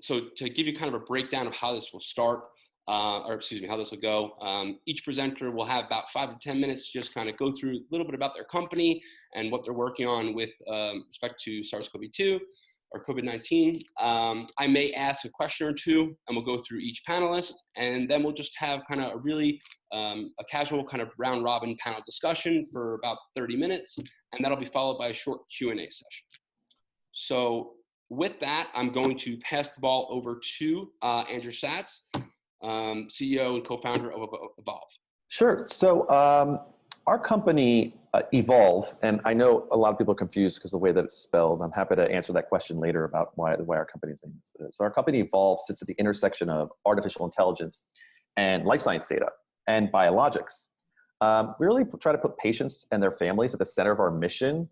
So to give you kind of a breakdown of how this will start, or excuse me, how this will go, each presenter will have about 5 to 10 minutes to just kind of go through a little bit about their company and what they're working on with respect to SARS-CoV-2 or COVID-19. I may ask a question or two, and we'll go through each panelist, and then we'll just have kind of a really a casual kind of round robin panel discussion for about 30 minutes, and that'll be followed by a short Q&A session. So with that, I'm going to pass the ball over to Andrew Satz, CEO and co-founder of Evolve. Sure. So our company, Evolve, and I know a lot of people are confused because of the way that it's spelled. I'm happy to answer that question later about why our company's name is what it is. So our company, Evolve, sits at the intersection of artificial intelligence and life science data and biologics. We really try to put patients and their families at the center of our mission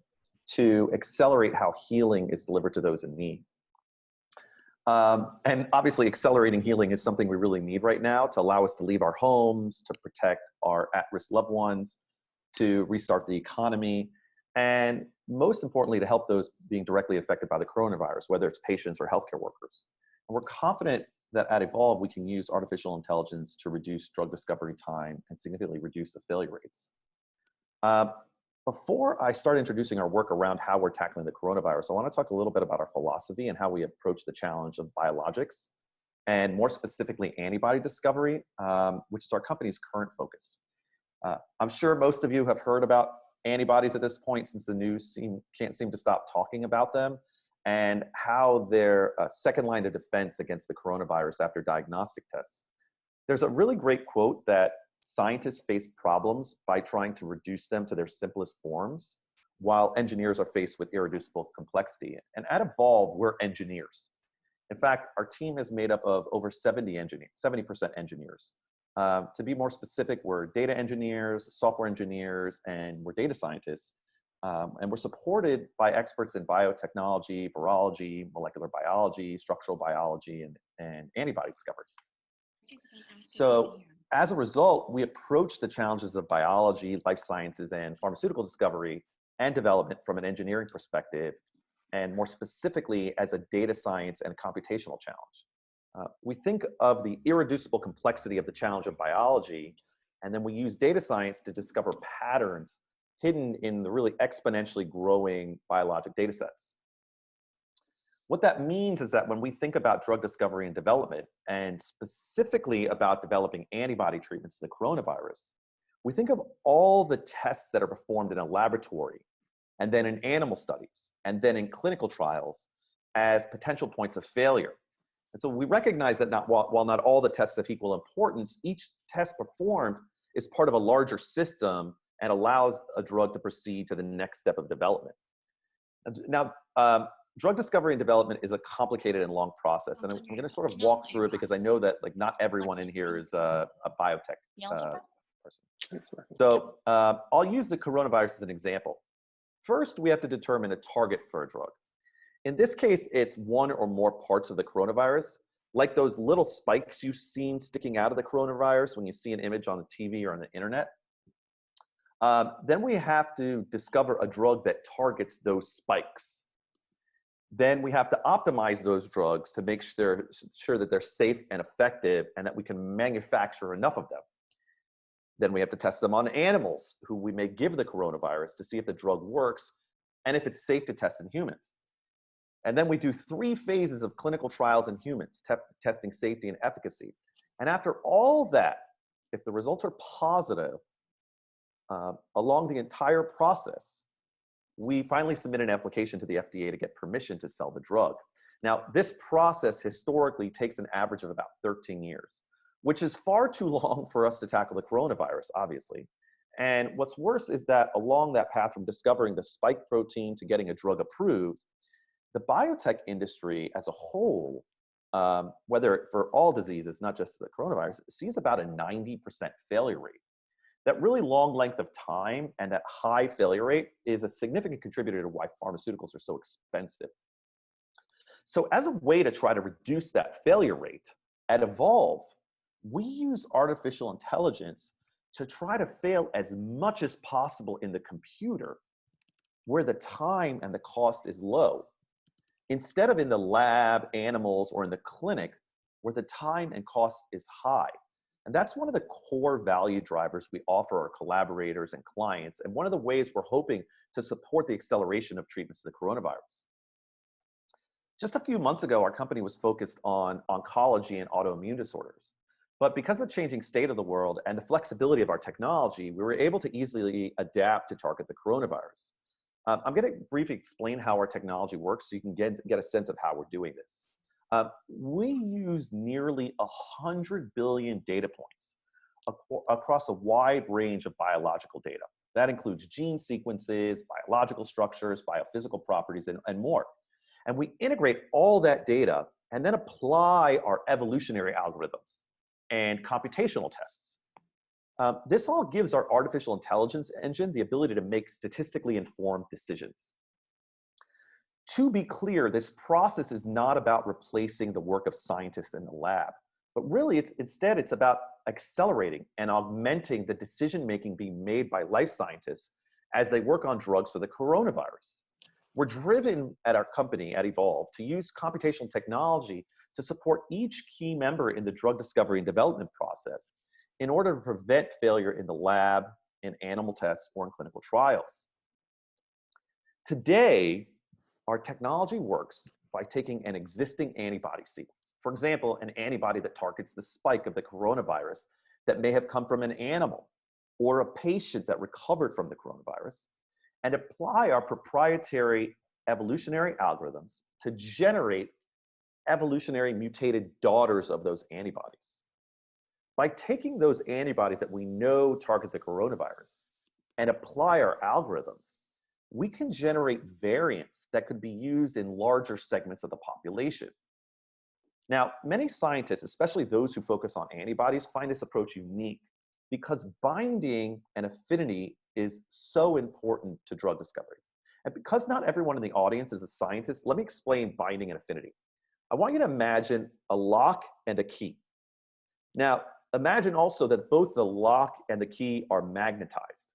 to accelerate how healing is delivered to those in need. And obviously, accelerating healing is something we really need right now to allow us to leave our homes, to protect our at-risk loved ones, to restart the economy, and most importantly, to help those being directly affected by the coronavirus, whether it's patients or healthcare workers. And we're confident that at Evolve, we can use artificial intelligence to reduce drug discovery time and significantly reduce the failure rates. Before I start introducing our work around how we're tackling the coronavirus, I want to talk a little bit about our philosophy and how we approach the challenge of biologics, and more specifically, antibody discovery, which is our company's current focus. I'm sure most of you have heard about antibodies at this point, since the news can't seem to stop talking about them, and how they're a second line of defense against the coronavirus after diagnostic tests. There's a really great quote that scientists face problems by trying to reduce them to their simplest forms, while engineers are faced with irreducible complexity. And at Evolve, we're engineers. In fact, our team is made up of over 70% engineers. To be more specific, we're data engineers, software engineers, and we're data scientists. And we're supported by experts in biotechnology, virology, molecular biology, structural biology, and antibody discovery. So as a result, we approach the challenges of biology, life sciences, and pharmaceutical discovery and development from an engineering perspective, and more specifically as a data science and computational challenge. We think of the irreducible complexity of the challenge of biology, and then we use data science to discover patterns hidden in the really exponentially growing biologic data sets. What that means is that when we think about drug discovery and development, and specifically about developing antibody treatments to the coronavirus, we think of all the tests that are performed in a laboratory, and then in animal studies, and then in clinical trials as potential points of failure. And so we recognize that while not all the tests have equal importance, each test performed is part of a larger system and allows a drug to proceed to the next step of development. Now, drug discovery and development is a complicated and long process, and I'm going to sort of walk through it because I know that not everyone in here is a biotech person. So I'll use the coronavirus as an example. First, we have to determine a target for a drug. In this case, it's one or more parts of the coronavirus, like those little spikes you've seen sticking out of the coronavirus when you see an image on the TV or on the internet. Then we have to discover a drug that targets those spikes. Then we have to optimize those drugs to make sure that they're safe and effective and that we can manufacture enough of them. Then we have to test them on animals who we may give the coronavirus to see if the drug works and if it's safe to test in humans. And then we do 3 phases of clinical trials in humans, testing safety and efficacy. And after all that, if the results are positive along the entire process, we finally submit an application to the FDA to get permission to sell the drug. Now, this process historically takes an average of about 13 years, which is far too long for us to tackle the coronavirus, obviously. And what's worse is that along that path from discovering the spike protein to getting a drug approved, the biotech industry as a whole, whether for all diseases, not just the coronavirus, sees about a 90% failure rate. That really long length of time and that high failure rate is a significant contributor to why pharmaceuticals are so expensive. So as a way to try to reduce that failure rate, at Evolve, we use artificial intelligence to try to fail as much as possible in the computer where the time and the cost is low. instead of in the lab, animals, or in the clinic, where the time and cost is high. And that's one of the core value drivers we offer our collaborators and clients, and one of the ways we're hoping to support the acceleration of treatments to the coronavirus. Just a few months ago, our company was focused on oncology and autoimmune disorders. But because of the changing state of the world and the flexibility of our technology, we were able to easily adapt to target the coronavirus. I'm going to briefly explain how our technology works so you can get a sense of how we're doing this. We use nearly 100 billion data points across a wide range of biological data. That includes gene sequences, biological structures, biophysical properties, and more. And we integrate all that data and then apply our evolutionary algorithms and computational tests. This all gives our artificial intelligence engine the ability to make statistically informed decisions. To be clear, this process is not about replacing the work of scientists in the lab, but really instead it's about accelerating and augmenting the decision-making being made by life scientists as they work on drugs for the coronavirus. We're driven at our company, at Evolve, to use computational technology to support each key member in the drug discovery and development process in order to prevent failure in the lab, in animal tests, or in clinical trials. Today, our technology works by taking an existing antibody sequence. For example, an antibody that targets the spike of the coronavirus that may have come from an animal or a patient that recovered from the coronavirus, and apply our proprietary evolutionary algorithms to generate evolutionary mutated daughters of those antibodies. By taking those antibodies that we know target the coronavirus and apply our algorithms, we can generate variants that could be used in larger segments of the population. Now, many scientists, especially those who focus on antibodies, find this approach unique because binding and affinity is so important to drug discovery. And because not everyone in the audience is a scientist, let me explain binding and affinity. I want you to imagine a lock and a key. Now, imagine also that both the lock and the key are magnetized.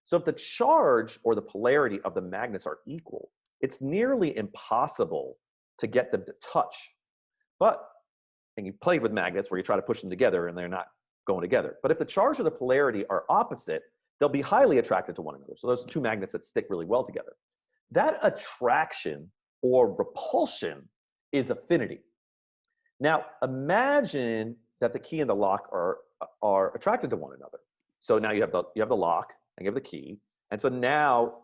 So if the charge or the polarity of the magnets are equal, it's nearly impossible to get them to touch. And you played with magnets where you try to push them together and they're not going together. But if the charge or the polarity are opposite, they'll be highly attracted to one another. So those are two magnets that stick really well together. That attraction or repulsion is affinity. Now, imagine that the key and the lock are attracted to one another. So now you have the lock and you have the key. And so now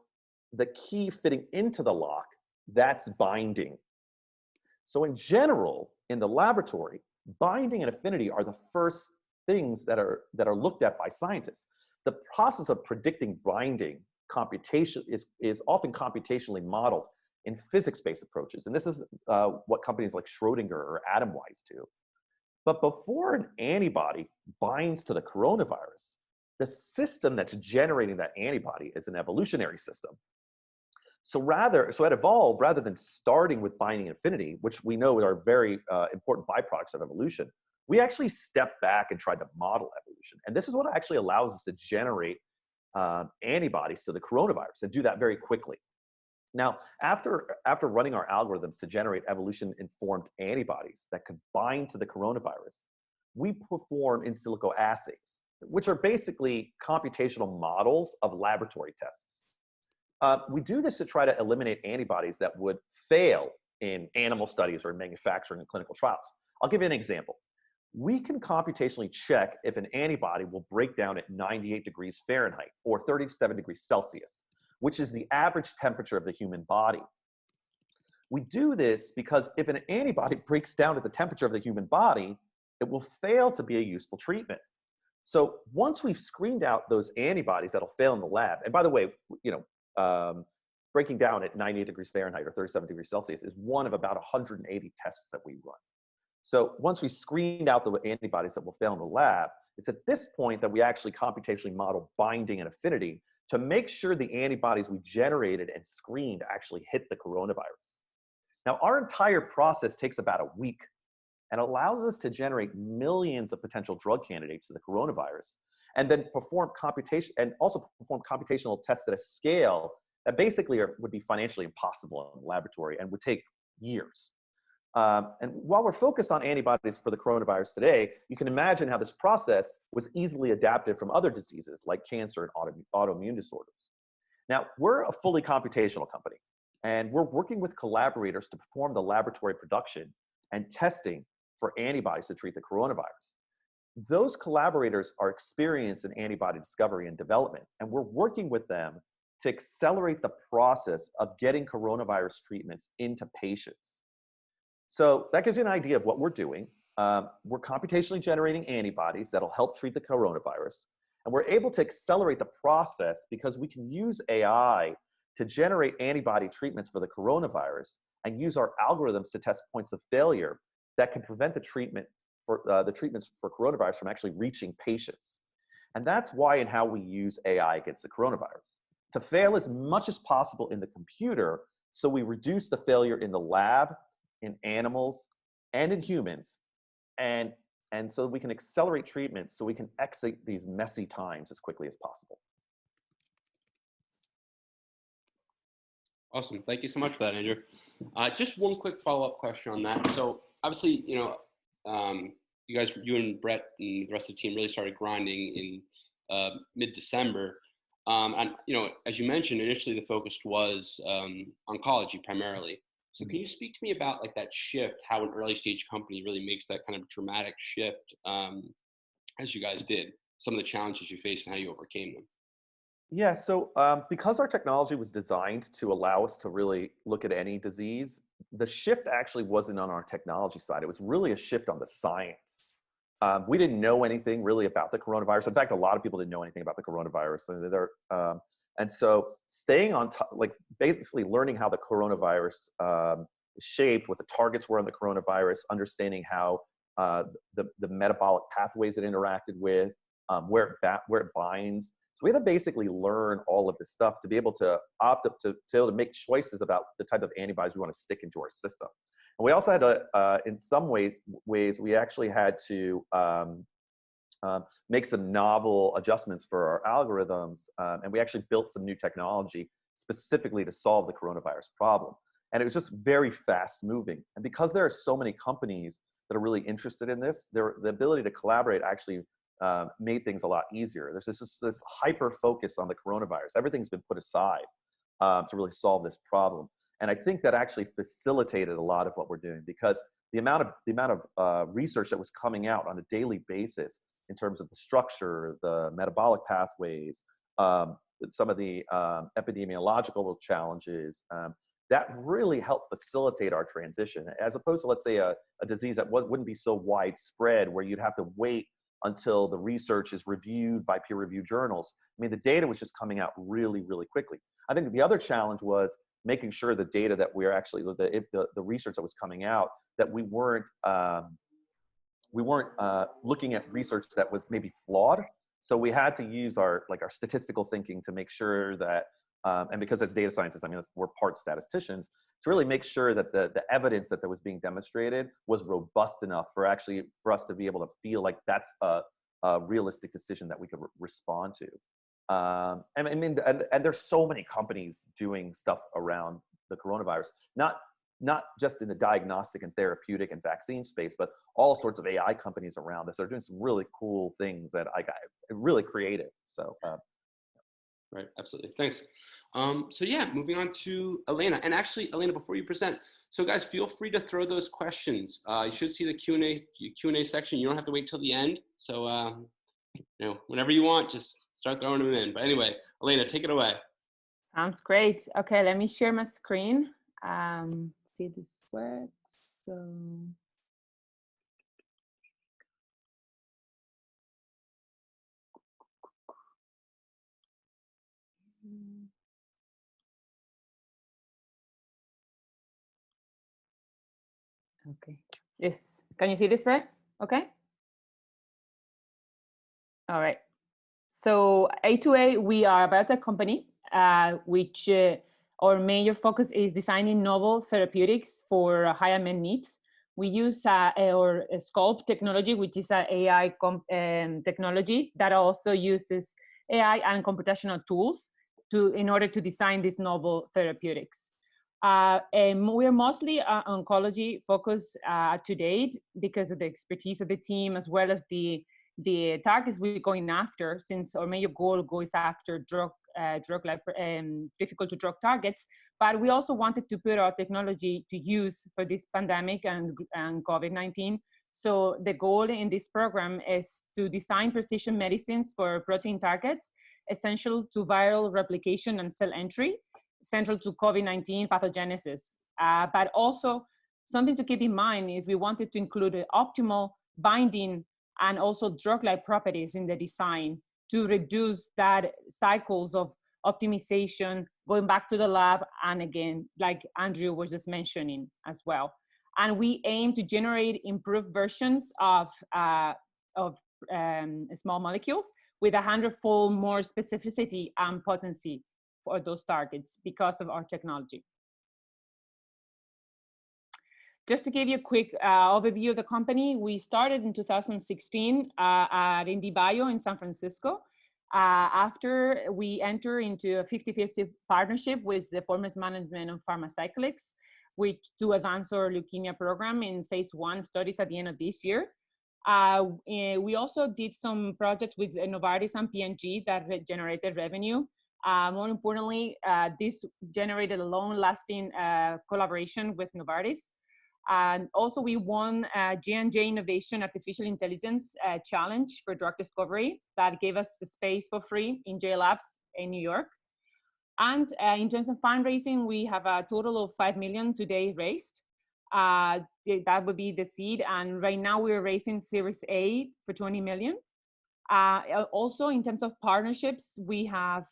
the key fitting into the lock, that's binding. So in general, in the laboratory, binding and affinity are the first things that are looked at by scientists. The process of predicting binding computation is often computationally modeled in physics-based approaches. And this is what companies like Schrodinger or Atomwise do. But before an antibody binds to the coronavirus, the system that's generating that antibody is an evolutionary system. So at Evolve, rather than starting with binding and affinity, which we know are very important byproducts of evolution, we actually stepped back and tried to model evolution. And this is what actually allows us to generate antibodies to the coronavirus and do that very quickly. Now, after running our algorithms to generate evolution-informed antibodies that could bind to the coronavirus, we perform in silico assays, which are basically computational models of laboratory tests. We do this to try to eliminate antibodies that would fail in animal studies or manufacturing and clinical trials. I'll give you an example. We can computationally check if an antibody will break down at 98 degrees Fahrenheit or 37 degrees Celsius, which is the average temperature of the human body. We do this because if an antibody breaks down at the temperature of the human body, it will fail to be a useful treatment. So once we've screened out those antibodies that'll fail in the lab, and by the way, breaking down at 98 degrees Fahrenheit or 37 degrees Celsius is one of about 180 tests that we run. So once we screened out the antibodies that will fail in the lab, it's at this point that we actually computationally model binding and affinity to make sure the antibodies we generated and screened actually hit the coronavirus. Now, our entire process takes about a week and allows us to generate millions of potential drug candidates to the coronavirus, and then perform computational tests at a scale that basically would be financially impossible in the laboratory and would take years. And while we're focused on antibodies for the coronavirus today, you can imagine how this process was easily adapted from other diseases like cancer and autoimmune disorders. Now, we're a fully computational company, and we're working with collaborators to perform the laboratory production and testing for antibodies to treat the coronavirus. Those collaborators are experienced in antibody discovery and development, and we're working with them to accelerate the process of getting coronavirus treatments into patients. So that gives you an idea of what we're doing. We're computationally generating antibodies that'll help treat the coronavirus. And we're able to accelerate the process because we can use AI to generate antibody treatments for the coronavirus and use our algorithms to test points of failure that can prevent the treatments for coronavirus from actually reaching patients. And that's why and how we use AI against the coronavirus. To fail as much as possible in the computer, so we reduce the failure in the lab, in animals, and in humans, and so we can accelerate treatment so we can exit these messy times as quickly as possible. Awesome. Thank you so much for that, Andrew. Just one quick follow-up question on that. So obviously, you and Brett and the rest of the team really started grinding in mid-December. And, as you mentioned, initially the focus was oncology primarily. So can you speak to me about like that shift, how an early stage company really makes that kind of dramatic shift as you guys did, some of the challenges you faced and how you overcame them? Yeah, so because our technology was designed to allow us to really look at any disease, the shift actually wasn't on our technology side. It was really a shift on the science. We didn't know anything really about the coronavirus. In fact, a lot of people didn't know anything about the coronavirus. And so staying on top, like basically learning how the coronavirus is shaped, what the targets were on the coronavirus, understanding how the metabolic pathways it interacted with, where it binds. So we had to basically learn all of this stuff to be able to opt up to be able to make choices about the type of antibodies we want to stick into our system. And we also had to, in some ways, we actually had to make some novel adjustments for our algorithms. And we actually built some new technology specifically to solve the coronavirus problem. And it was just very fast moving. And because there are so many companies that are really interested in this, the ability to collaborate actually made things a lot easier. There's this hyper focus on the coronavirus. Everything's been put aside to really solve this problem. And I think that actually facilitated a lot of what we're doing, because the amount of research that was coming out on a daily basis in terms of the structure, the metabolic pathways, some of the epidemiological challenges, that really helped facilitate our transition, as opposed to, let's say, a disease that wouldn't be so widespread, where you'd have to wait until the research is reviewed by peer-reviewed journals. I mean, the data was just coming out really, really quickly. I think the other challenge was making sure the data that we're actually, the research that was coming out, that we weren't looking at research that was maybe flawed. So we had to use our statistical thinking to make sure that, and because as data scientists, I mean, we're part statisticians, to really make sure that the evidence that was being demonstrated was robust enough for us to be able to feel like that's a realistic decision that we could respond to. And there's so many companies doing stuff around the coronavirus, not just in the diagnostic and therapeutic and vaccine space, but all sorts of AI companies around us are doing some really cool things that I got really creative. So, right, absolutely. Thanks. So yeah, moving on to Elena. And actually, Elena, before you present, so guys, feel free to throw those questions. You should see the Q&A section. You don't have to wait till the end. So, whenever you want, just start throwing them in. But anyway, Elena, take it away. Sounds great. Okay, let me share my screen. See if this works. So. Okay. Yes. Can you see this, Brett? Okay. All right. So A2A, we are a biotech company, which our major focus is designing novel therapeutics for high unmet needs. We use our Sculpt technology, which is an AI technology that also uses AI and computational tools in order to design these novel therapeutics. And we're mostly oncology focused to date because of the expertise of the team, as well as the targets we're going after, since our major goal goes after difficult to drug targets. But we also wanted to put our technology to use for this pandemic and COVID-19. So the goal in this program is to design precision medicines for protein targets essential to viral replication and cell entry, central to COVID-19 pathogenesis. But also something to keep in mind is we wanted to include optimal binding and also drug-like properties in the design to reduce that cycles of optimization, going back to the lab, and again, like Andrew was just mentioning as well. And we aim to generate improved versions of small molecules with 100-fold more specificity and potency for those targets because of our technology. Just to give you a quick overview of the company, we started in 2016 at IndieBio in San Francisco. After we enter into a 50-50 partnership with the Performance Management of Pharmaceuticals, which to advance our leukemia program in phase 1 studies at the end of this year. We also did some projects with Novartis and P&G that generated revenue. More importantly, this generated a long-lasting collaboration with Novartis. And also we won J&J Innovation Artificial Intelligence Challenge for drug discovery that gave us the space for free in J Labs in New York. And in terms of fundraising, we have a total of 5 million today raised. That would be the seed. And right now we're raising Series A for 20 million. Also, in terms of partnerships, we have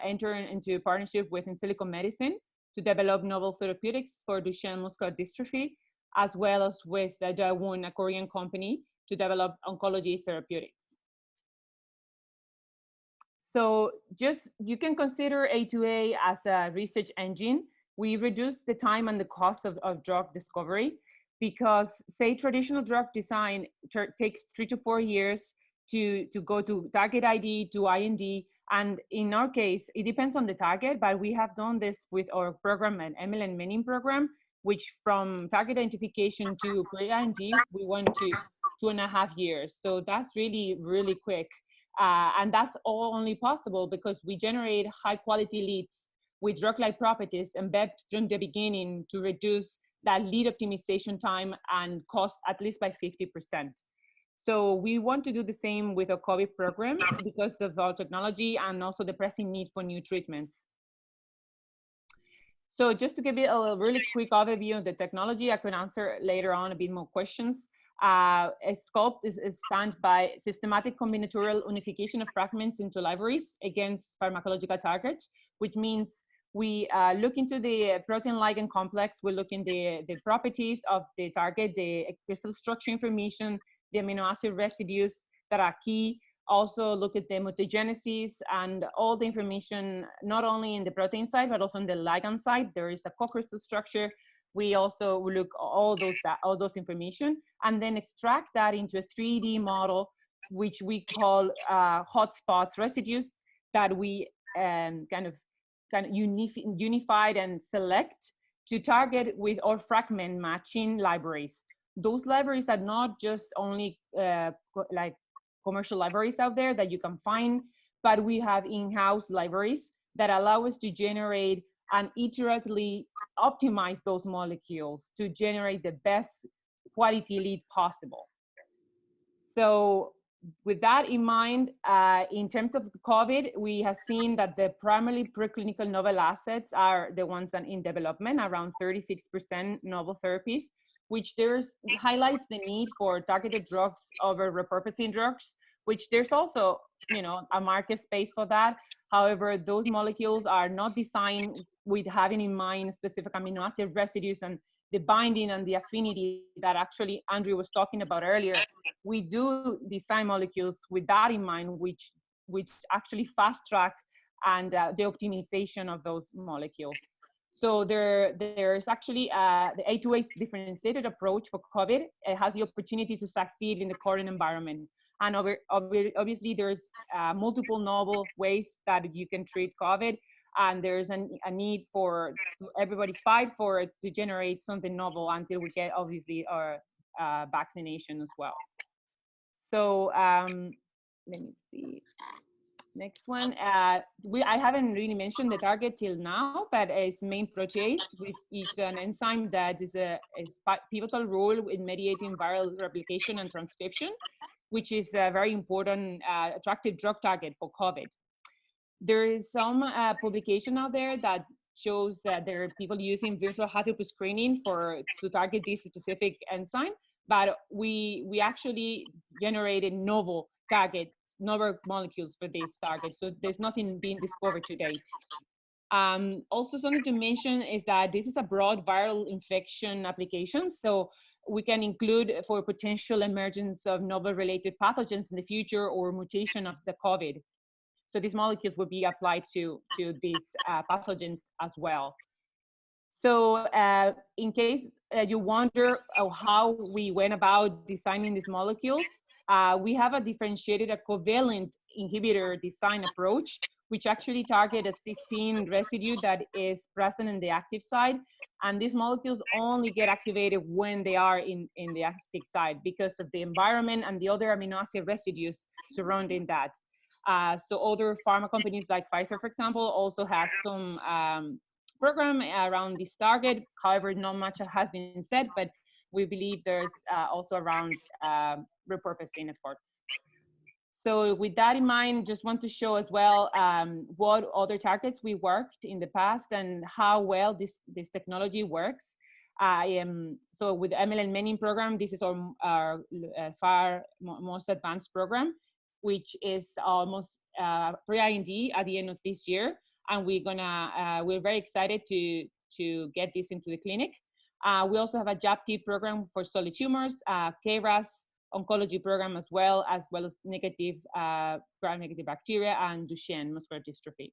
entered into a partnership with In Silico Medicine to develop novel therapeutics for Duchenne muscular dystrophy, as well as with Daewoo, a Korean company, to develop oncology therapeutics. So just, you can consider A2A as a research engine. We reduce the time and the cost of drug discovery because, say, traditional drug design takes 3 to 4 years to go to target ID, to IND. And in our case, it depends on the target, but we have done this with our program, an MENIN program, which from target identification to pre-IND, we went to 2.5 years. So that's really, really quick. And that's all only possible because we generate high quality leads with drug-like properties embedded from the beginning to reduce that lead optimization time and cost at least by 50%. So we want to do the same with our COVID program because of our technology and also the pressing need for new treatments. So just to give you a really quick overview of the technology, I can answer later on a bit more questions. Sculpt stands by systematic combinatorial unification of fragments into libraries against pharmacological targets, which means we look into the protein ligand complex, we look in the properties of the target, the crystal structure information, the amino acid residues that are key. Also look at the mutagenesis and all the information, not only in the protein side, but also on the ligand side. There is a co-crystal structure. We also look all those information and then extract that into a 3D model, which we call hotspots, residues that we kind of unified and select to target with our fragment matching libraries. Those libraries are not just only like commercial libraries out there that you can find, but we have in-house libraries that allow us to generate and iteratively optimize those molecules to generate the best quality lead possible. So with that in mind, in terms of COVID, we have seen that the primarily preclinical novel assets are the ones that in development, around 36% novel therapies, which highlights the need for targeted drugs over repurposing drugs, which there's also, a market space for that. However, those molecules are not designed with having in mind specific amino acid residues and the binding and the affinity that actually Andrew was talking about earlier. We do design molecules with that in mind, which actually fast track and the optimization of those molecules. So there's actually the A2A differentiated approach for COVID. It has the opportunity to succeed in the current environment. And obviously there's multiple novel ways that you can treat COVID. and there's a need for everybody fight for it to generate something novel until we get obviously our vaccination as well. So let me see. Next one. I haven't really mentioned the target till now, but it's main protease, which is an enzyme that is a pivotal role in mediating viral replication and transcription, which is a very important attractive drug target for COVID. There is some publication out there that shows that there are people using virtual haplotype screening to target this specific enzyme, but we actually generated novel targets, novel molecules for these targets. So there's nothing being discovered to date. Also something to mention is that this is a broad viral infection application. So we can include for potential emergence of novel related pathogens in the future or mutation of the COVID. So these molecules will be applied to these pathogens as well. So in case you wonder how we went about designing these molecules, we have a differentiated, a covalent inhibitor design approach, which actually target a cysteine residue that is present in the active site. And these molecules only get activated when they are in the active site because of the environment and the other amino acid residues surrounding that. So other pharma companies like Pfizer, for example, also have some program around this target. However, not much has been said, but we believe there's also around repurposing efforts. So with that in mind, just want to show as well what other targets we worked in the past and how well this technology works. So with the ML MENIN program, this is our far most advanced program, which is almost pre-IND at the end of this year. And we're very excited to get this into the clinic. We also have a JAPT program for solid tumors, KRAS oncology program as well as negative gram-negative bacteria and Duchenne muscular dystrophy.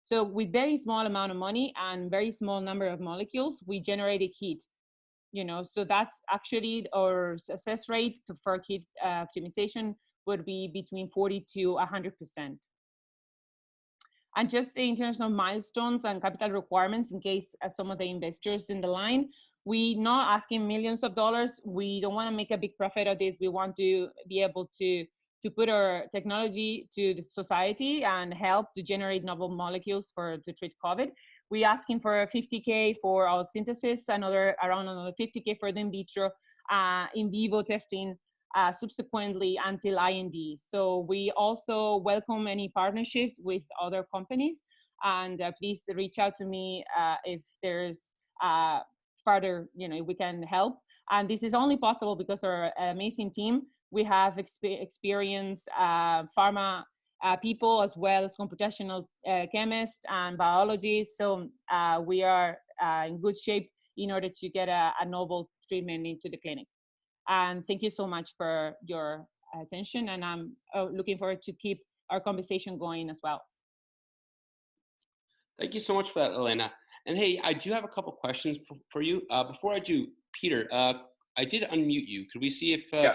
So with very small amount of money and very small number of molecules, we generated heat. So that's actually our success rate for heat optimization would be between 40 to 100%. And just in terms of milestones and capital requirements, in case some of the investors in the line, we're not asking millions of dollars. We don't want to make a big profit of this. We want to be able to put our technology to the society and help to generate novel molecules to treat COVID. We're asking for $50K for our synthesis, around another $50K for the in vitro, in vivo testing, subsequently until IND. So we also welcome any partnership with other companies, and please reach out to me if there's further, we can help. And this is only possible because our amazing team. We have experienced pharma people as well as computational chemists and biologists. So we are in good shape in order to get a novel treatment into the clinic. And thank you so much for your attention. And I'm looking forward to keep our conversation going as well. Thank you so much for that, Elena. And hey, I do have a couple questions for you. Before I do, Peter, I did unmute you. Could we see if... Yeah.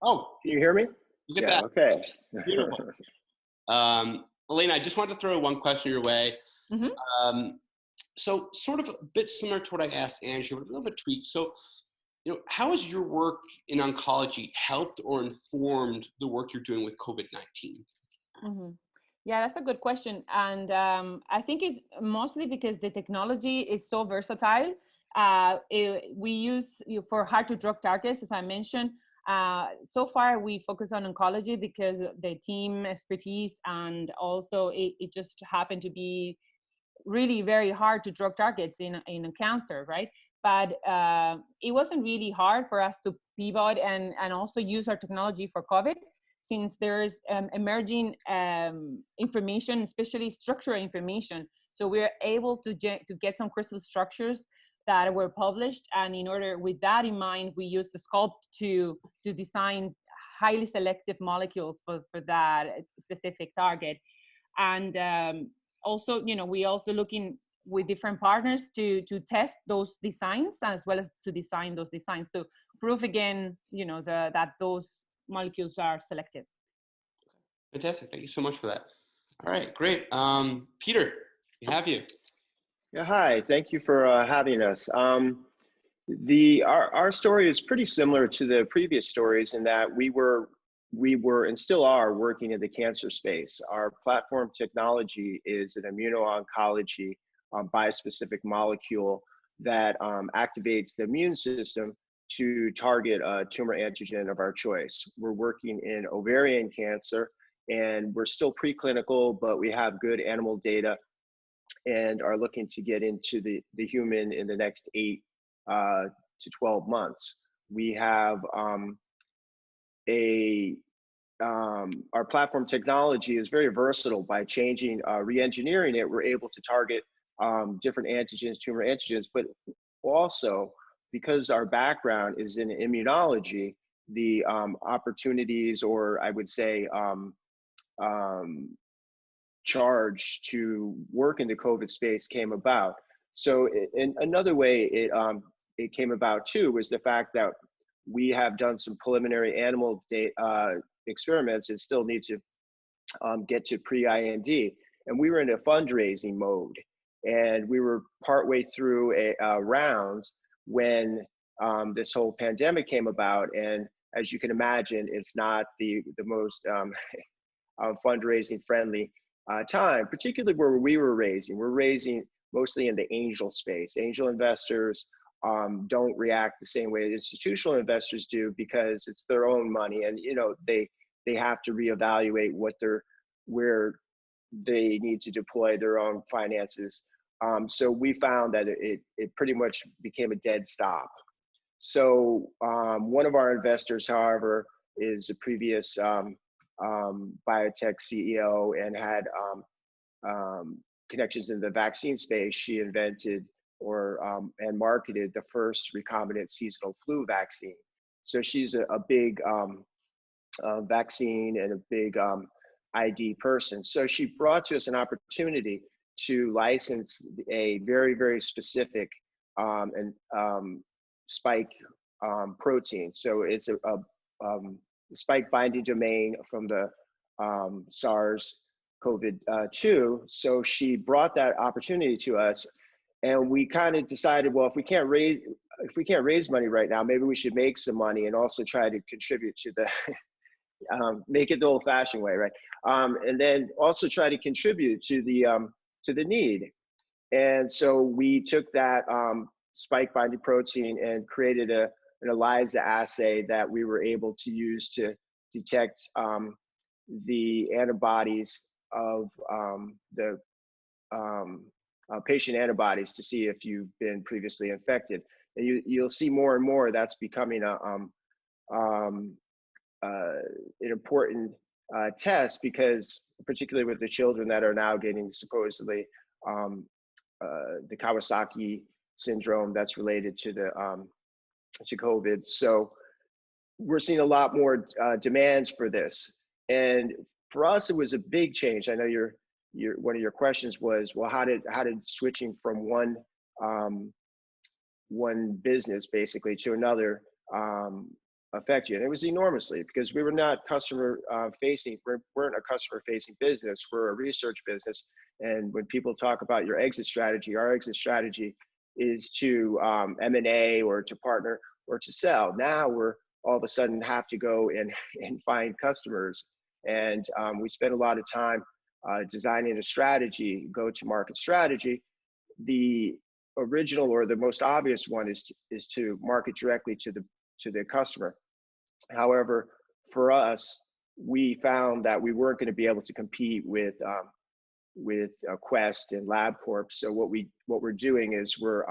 Oh. Can you hear me? Look at that. Okay. Beautiful. Elena, I just wanted to throw one question your way. Mm-hmm. So sort of a bit similar to what I asked Angie, but a little bit tweaked. So, how has your work in oncology helped or informed the work you're doing with COVID-19? Mm-hmm. Yeah, that's a good question. And I think it's mostly because the technology is so versatile. We use for hard to drug targets, as I mentioned. So far, we focus on oncology because the team expertise, and also it just happened to be really very hard to drug targets in a cancer, right? But it wasn't really hard for us to pivot and also use our technology for COVID, since there's emerging information, especially structural information. So we're able to get some crystal structures that were published. And with that in mind, we use the Sculpt to design highly selective molecules for that specific target. And also, we also looking with different partners to test those designs, as well as to design those designs to prove again, that those molecules are selective. Fantastic. Thank you so much for that. All right, great. Peter, We have you. Yeah, hi. Thank you for having us. Our story is pretty similar to the previous stories in that we were and still are working in the cancer space. Our platform technology is an immuno-oncology bispecific molecule that activates the immune system to target a tumor antigen of our choice. We're working in ovarian cancer, and we're still preclinical, but we have good animal data and are looking to get into the human in the next 8 to 12 months. We have our platform technology is very versatile. By changing, re-engineering it, we're able to target different antigens, tumor antigens, but also because our background is in immunology, the opportunities, or I would say charge to work in the COVID space came about. So in another way it came about too was the fact that we have done some preliminary animal experiments and still need to get to pre-IND. And we were in a fundraising mode, and we were partway through a round when this whole pandemic came about. And as you can imagine, it's not the most fundraising friendly time, particularly where we were raising. We're raising mostly in the angel space. Angel investors don't react the same way institutional investors do because it's their own money, and they have to reevaluate where they need to deploy their own finances. So we found that it pretty much became a dead stop. So one of our investors, however, is a previous biotech CEO and had connections in the vaccine space. She invented and marketed the first recombinant seasonal flu vaccine. So she's a big vaccine and a big ID person. So she brought to us an opportunity to license a very, very specific spike protein. So it's a spike binding domain from the SARS-CoV-2. So she brought that opportunity to us, and we kind of decided, well, if we can't raise money right now, maybe we should make some money and also try to contribute to the make it the old-fashioned way, right? And then also try to contribute to the need. And so we took that spike binding protein and created an ELISA assay that we were able to use to detect the antibodies of the patient antibodies to see if you've been previously infected. And you'll see more and more that's becoming an important test, because particularly with the children that are now getting supposedly the Kawasaki syndrome that's related to to COVID. So we're seeing a lot more demands for this, and for us it was a big change. I know one of your questions was, well, how did switching from one business basically to another affect you? And it was enormously, because we were not customer facing. We weren't a customer facing business. We're a research business. And when people talk about your exit strategy, our exit strategy is to M&A or to partner or to sell. Now we're all of a sudden have to go and find customers. And we spend a lot of time designing a strategy, go-to-market strategy. The original or the most obvious one is to market directly to the customer. However, for us, we found that we weren't going to be able to compete with Quest and LabCorp. So what we're doing is we're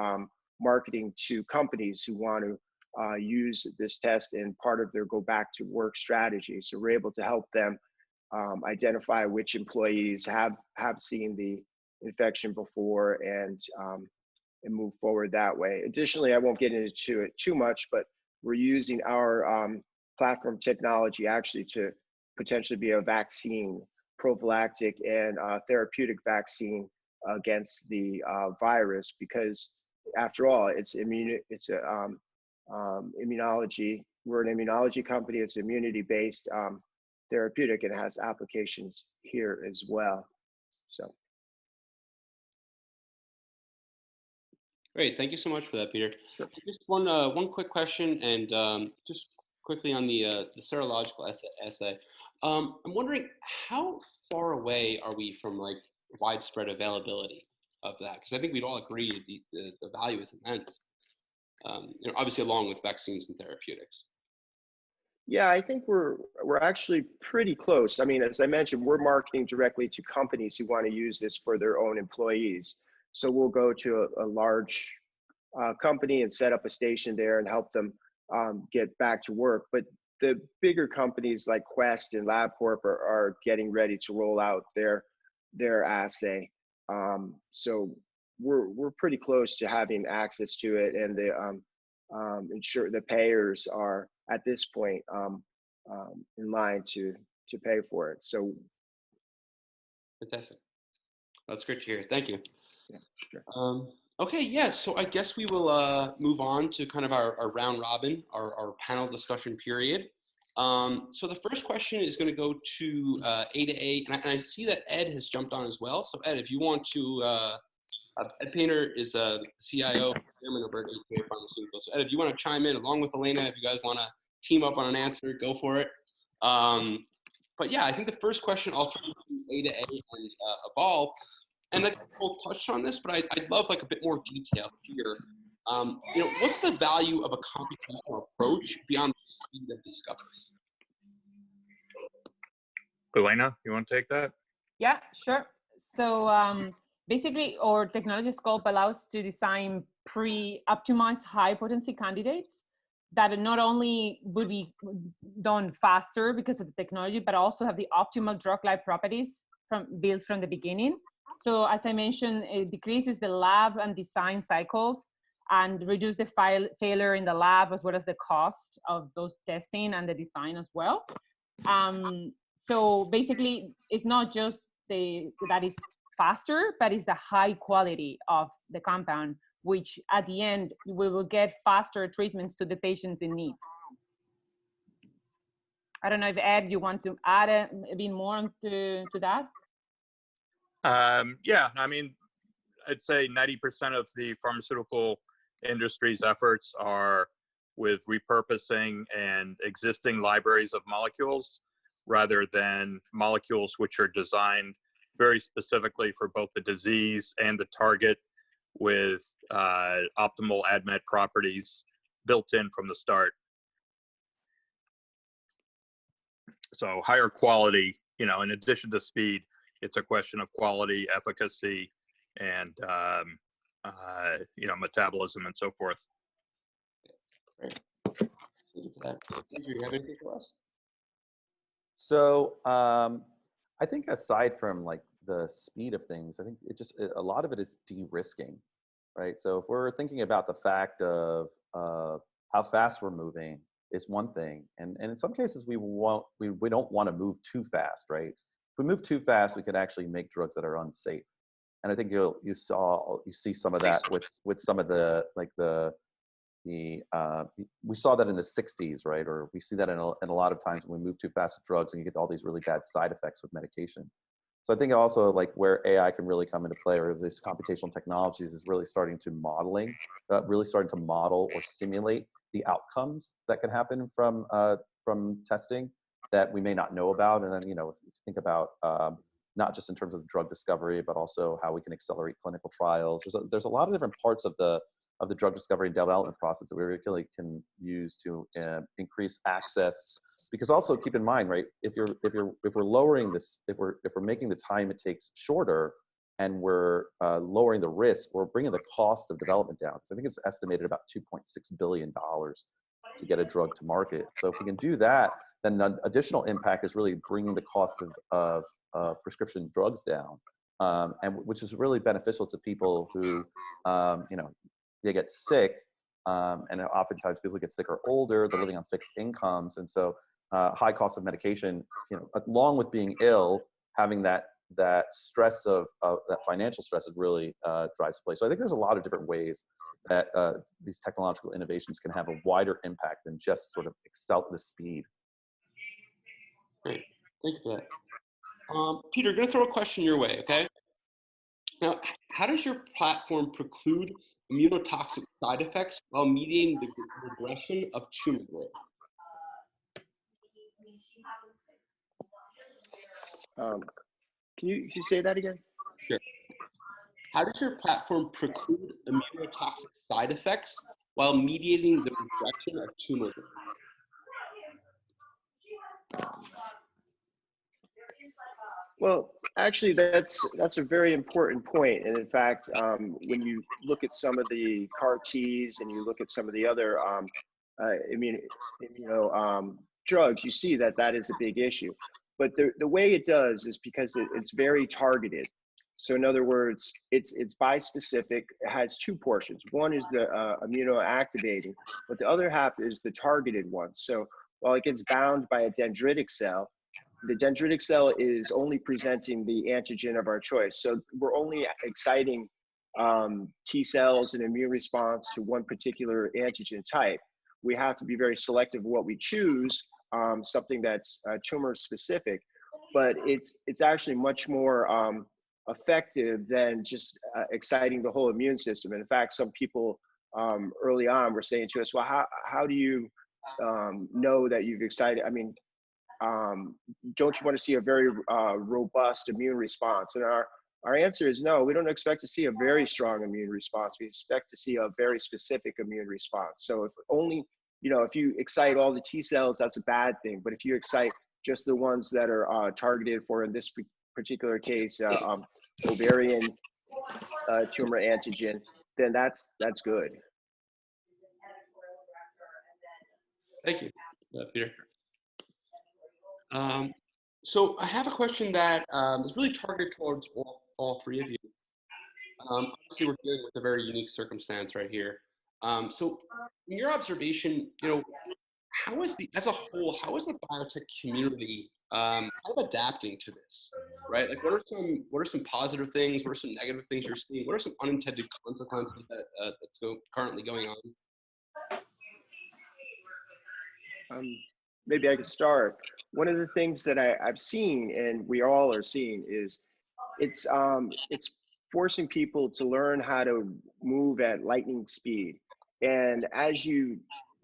marketing to companies who want to use this test in part of their go back to work strategy. So we're able to help them identify which employees have seen the infection before and move forward that way. Additionally, I won't get into it too much, but we're using our platform technology actually to potentially be a vaccine, prophylactic and therapeutic vaccine against the virus, because after all, it's immunology. We're an immunology company. It's immunity-based therapeutic, and has applications here as well. So. Great. Thank you so much for that, Peter. Sure. Just one quick question, and just quickly on the serological assay. I'm wondering how far away are we from like widespread availability of that? Because I think we'd all agree the value is immense. Obviously, along with vaccines and therapeutics. Yeah, I think we're actually pretty close. I mean, as I mentioned, we're marketing directly to companies who want to use this for their own employees. So we'll go to a large company and set up a station there and help them get back to work. But the bigger companies like Quest and LabCorp are getting ready to roll out their assay. So we're pretty close to having access to it, and the payers are at this point in line to pay for it. So Fantastic. That's great to hear. Thank you. yeah, sure. Okay, yeah, so I guess we will move on to kind of our round robin, our panel discussion period. So the first question is going to go to A2A, and I see that Ed has jumped on as well. So Ed, if you want to, Ed Painter is the CIO, chairman over at A2A Pharmaceuticals. So Ed, if you want to chime in along with Elena, if you guys want to team up on an answer, go for it. But yeah, I think the first question I'll turn to A2A and Evolve. And like we'll touch on this, but I'd love like a bit more detail here. What's the value of a computational approach beyond the speed of discovery? Elena, you want to take that? Yeah, sure. So basically, our technology Sculpt allows to design pre-optimized high-potency candidates that not only would be done faster because of the technology, but also have the optimal drug-like properties built from the beginning. So as I mentioned, it decreases the lab and design cycles and reduce the failure in the lab, as well as the cost of those testing and the design as well. So basically, it's not just that it's faster, but it's the high quality of the compound, which at the end, we will get faster treatments to the patients in need. I don't know if Ed, you want to add a bit more to that? Yeah, I mean, I'd say 90% of the pharmaceutical industry's efforts are with repurposing and existing libraries of molecules rather than molecules which are designed very specifically for both the disease and the target with optimal ADMET properties built in from the start. So higher quality, in addition to speed, it's a question of quality, efficacy, and metabolism and so forth. Great. Thank you for that. Andrew, you have anything for us? So I think aside from like the speed of things, I think a lot of it is de-risking, right? So if we're thinking about the fact of how fast we're moving is one thing, and in some cases we don't want to move too fast, right? If we move too fast, we could actually make drugs that are unsafe. And I think you see some of that with some of we saw that in the 60s, right? Or we see that in a lot of times when we move too fast with drugs and you get all these really bad side effects with medication. So I think also like where AI can really come into play, or these computational technologies, is really starting to model or simulate the outcomes that can happen from testing that we may not know about. And then, if you think about not just in terms of drug discovery, but also how we can accelerate clinical trials. There's a lot of different parts of the drug discovery and development process that we really can use to increase access. Because also keep in mind, right, if we're lowering this, if we're making the time it takes shorter, and we're lowering the risk, we're bringing the cost of development down. Because I think it's estimated about $2.6 billion to get a drug to market. So if we can do that, then the additional impact is really bringing the cost of prescription drugs down, and which is really beneficial to people who, they get sick, and oftentimes people who get sick are older, they're living on fixed incomes, and so high cost of medication, along with being ill, having that stress of that financial stress, it really drives play. So I think there's a lot of different ways that these technological innovations can have a wider impact than just sort of excel the speed. Great, thank you for that. Peter, I'm going to throw a question your way, okay? Now, how does your platform preclude immunotoxic side effects while mediating the regression of tumor growth? Can you say that again? Sure. How does your platform preclude immunotoxic side effects while mediating the regression of tumor growth? Well, actually, that's a very important point. And in fact, when you look at some of the CAR Ts and you look at some of the other drugs, you see that that is a big issue. But the way it does is because it's very targeted. So in other words, it's bispecific. It has two portions. One is the immunoactivating, but the other half is the targeted one. So while it gets bound by a dendritic cell, the dendritic cell is only presenting the antigen of our choice. So we're only exciting T cells and immune response to one particular antigen type. We have to be very selective of what we choose, something that's tumor specific, but it's actually much more effective than just exciting the whole immune system. And in fact, some people early on were saying to us, well, how do you know that you've excited? I mean, don't you want to see a very robust immune response? And our answer is no, we don't expect to see a very strong immune response. We expect to see a very specific immune response. So if only, if you excite all the T cells, that's a bad thing. But if you excite just the ones that are targeted for, in this particular case, ovarian tumor antigen, then that's good. Thank you, Peter. So I have a question that is really targeted towards all three of you. Obviously, we're dealing with a very unique circumstance right here. So in your observation, how is as a whole, how is the biotech community kind of adapting to this, right? Like, what are some positive things? What are some negative things you're seeing? What are some unintended consequences that's currently going on? Maybe I could start. One of the things that I've seen, and we all are seeing, is it's forcing people to learn how to move at lightning speed. And as you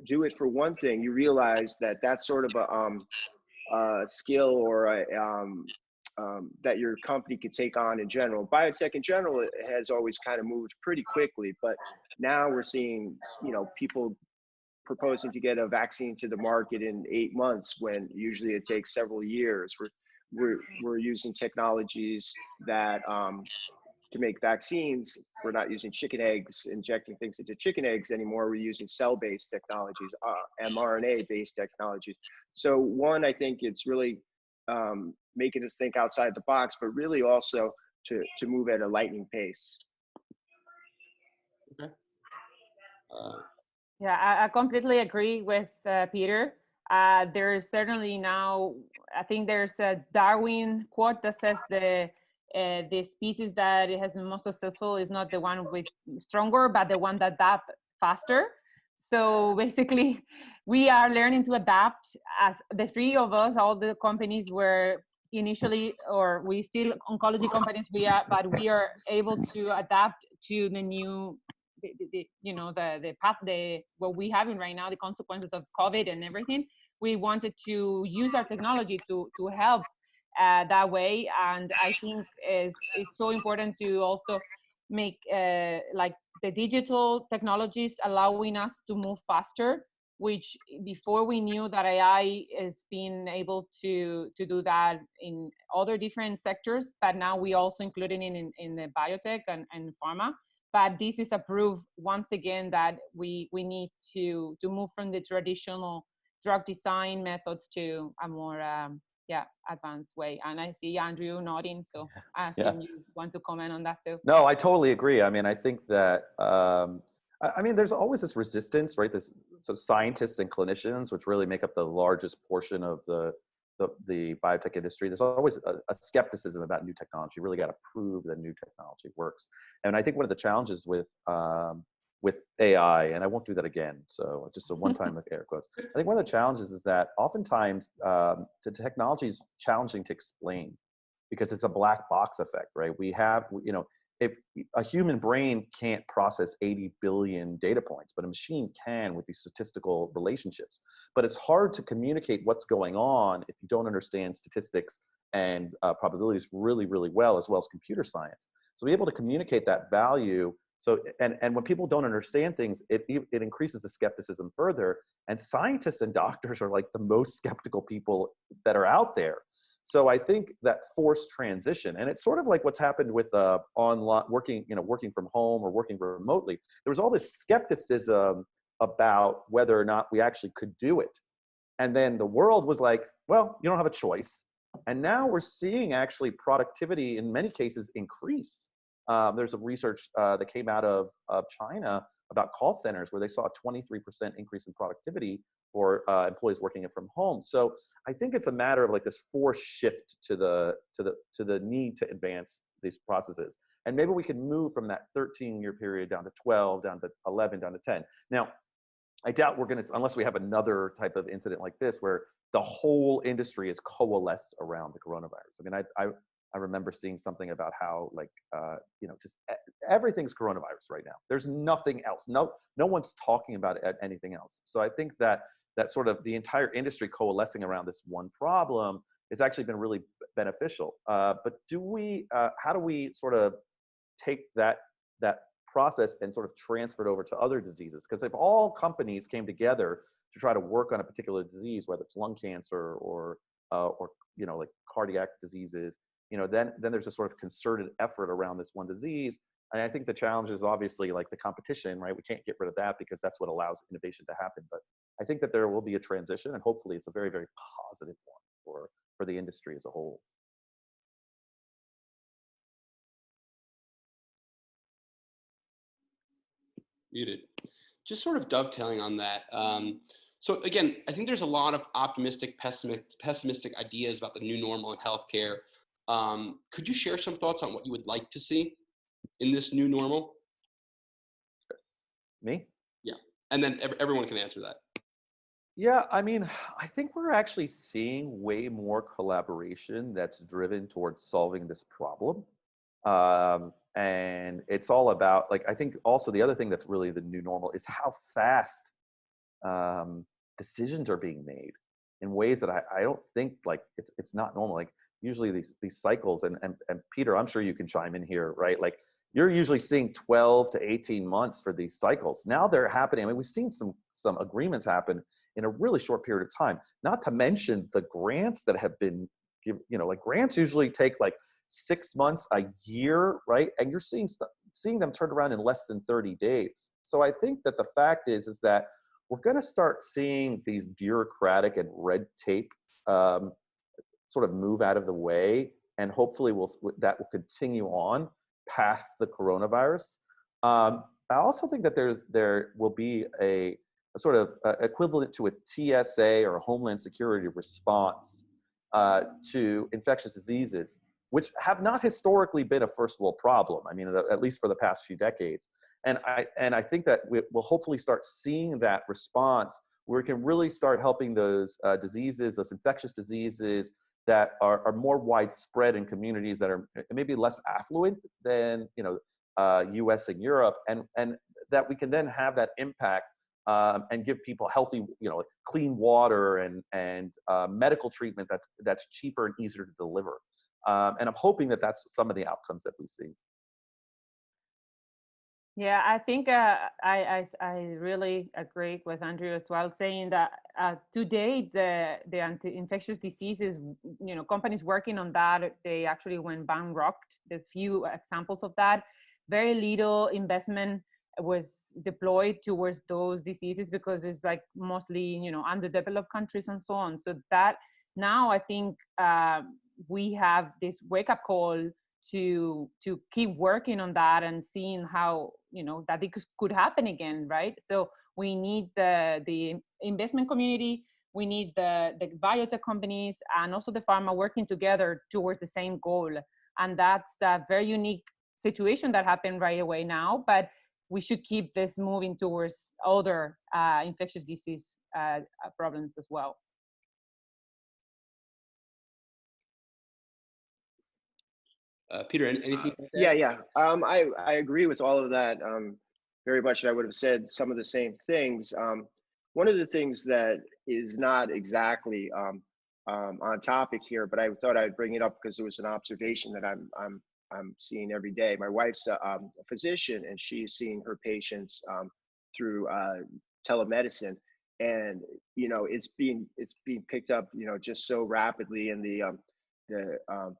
do it for one thing, you realize that that's sort of a skill or that your company could take on in general. Biotech in general has always kind of moved pretty quickly, but now we're seeing, people proposing to get a vaccine to the market in 8 months when usually it takes several years. We're using technologies that to make vaccines. We're not using chicken eggs, injecting things into chicken eggs anymore. We're using cell-based technologies, mRNA-based technologies. So one, I think it's really making us think outside the box, but really also to move at a lightning pace. Okay. Yeah, I completely agree with Peter. There's certainly now, I think there's a Darwin quote that says the species that has been most successful is not the one with stronger, but the one that adapt faster. So basically, we are learning to adapt. As the three of us, all the companies were initially, or we still oncology companies, but we are able to adapt to the new. The path, what we having right now, the consequences of COVID and everything. We wanted to use our technology to help that way, and I think it's so important to also make like the digital technologies allowing us to move faster, which before we knew that AI is being able to do that in other different sectors, but now we also including it in the biotech and pharma. But this is a proof once again that we need to move from the traditional drug design methods to a more advanced way. And I see Andrew nodding, so I assume you want to comment on that too. No, I totally agree. I mean, I think that there's always this resistance, right? So scientists and clinicians, which really make up the largest portion of the biotech industry, there's always a skepticism about new technology. You really got to prove that new technology works. And I think one of the challenges with AI, and I won't do that again, so just a one-time with air quotes. I think one of the challenges is that oftentimes the technology is challenging to explain because it's a black box effect, right? We have, if a human brain can't process 80 billion data points, but a machine can with these statistical relationships. But it's hard to communicate what's going on if you don't understand statistics and probabilities really, really well, as well as computer science. So be able to communicate that value. So, and when people don't understand things, it increases the skepticism further. And scientists and doctors are like the most skeptical people that are out there. So I think that forced transition, and it's sort of like what's happened with online working from home or working remotely. There was all this skepticism about whether or not we actually could do it. And then the world was like, well, you don't have a choice. And now we're seeing actually productivity in many cases increase. There's a research that came out of China about call centers where they saw a 23% increase in productivity for employees working from home. So I think it's a matter of like this forced shift to the need to advance these processes. And maybe we can move from that 13-year period down to 12, down to 11, down to 10. Now, I doubt we're going to, unless we have another type of incident like this, where the whole industry is coalesced around the coronavirus. I mean, I remember seeing something about how like, just everything's coronavirus right now. There's nothing else. No one's talking about anything else. So I think that sort of the entire industry coalescing around this one problem has actually been really beneficial. But how do we sort of take that process and sort of transfer it over to other diseases? Because if all companies came together to try to work on a particular disease, whether it's lung cancer or like cardiac diseases, then there's a sort of concerted effort around this one disease. And I think the challenge is obviously like the competition, right? We can't get rid of that because that's what allows innovation to happen. But I think that there will be a transition, and hopefully it's a very, very positive one for the industry as a whole. Muted. Just sort of dovetailing on that. So again, I think there's a lot of optimistic, pessimistic ideas about the new normal in healthcare. Could you share some thoughts on what you would like to see in this new normal? Me? Yeah, and then everyone can answer that. Yeah, I mean, I think we're actually seeing way more collaboration that's driven towards solving this problem. And it's all about, like, I think also the other thing that's really the new normal is how fast decisions are being made in ways that I don't think, like, it's not normal. Like, usually these cycles, and Peter, I'm sure you can chime in here, right? Like, you're usually seeing 12 to 18 months for these cycles. Now they're happening. I mean, we've seen some agreements happen in a really short period of time, not to mention the grants that have been given. Like, grants usually take like 6 months, a year, right? And you're seeing them turned around in less than 30 days. So I think that the fact is that we're going to start seeing these bureaucratic and red tape sort of move out of the way, and hopefully that will continue on past the coronavirus. I also think that there will be a sort of equivalent to a TSA or a Homeland Security response to infectious diseases, which have not historically been a first world problem. I mean, at least for the past few decades. And I think that we'll hopefully start seeing that response where we can really start helping those diseases, those infectious diseases that are more widespread in communities that are maybe less affluent than US and Europe, and that we can then have that impact and give people healthy, clean water and medical treatment that's cheaper and easier to deliver. And I'm hoping that that's some of the outcomes that we see. Yeah, I think I really agree with Andrew as well, saying that today the anti-infectious diseases, companies working on that, they actually went bankrupt. There's few examples of that. Very little investment was deployed towards those diseases because it's like mostly underdeveloped countries and so on. So that now I think we have this wake-up call to keep working on that and seeing how that it could happen again, right? So we need the investment community, we need the biotech companies, and also the pharma working together towards the same goal. And that's a very unique situation that happened right away now, but we should keep this moving towards other infectious disease problems as well. Peter, anything? Yeah. I agree with all of that very much. And I would have said some of the same things. One of the things that is not exactly on topic here, but I thought I'd bring it up because it was an observation that I'm seeing every day. My wife's a physician, and she's seeing her patients through telemedicine, and it's being picked up just so rapidly, and the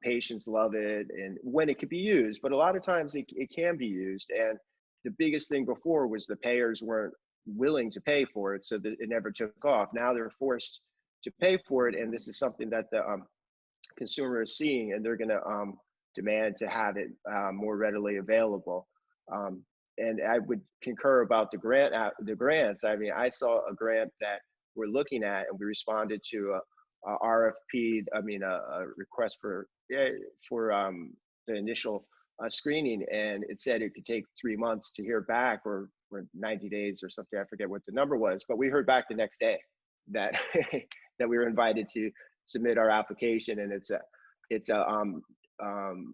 patients love it, and when it could be used, but a lot of times it can be used. And the biggest thing before was the payers weren't willing to pay for it, so that it never took off. Now they're forced to pay for it, and this is something that the consumer is seeing, and they're going to demand to have it more readily available. And I would concur about the grants. I mean, I saw a grant that we're looking at, and we responded to a RFP. I mean, a request for the initial screening, and it said it could take 3 months to hear back, or 90 days or something. I forget what the number was, but we heard back the next day that that we were invited to submit our application, and it's a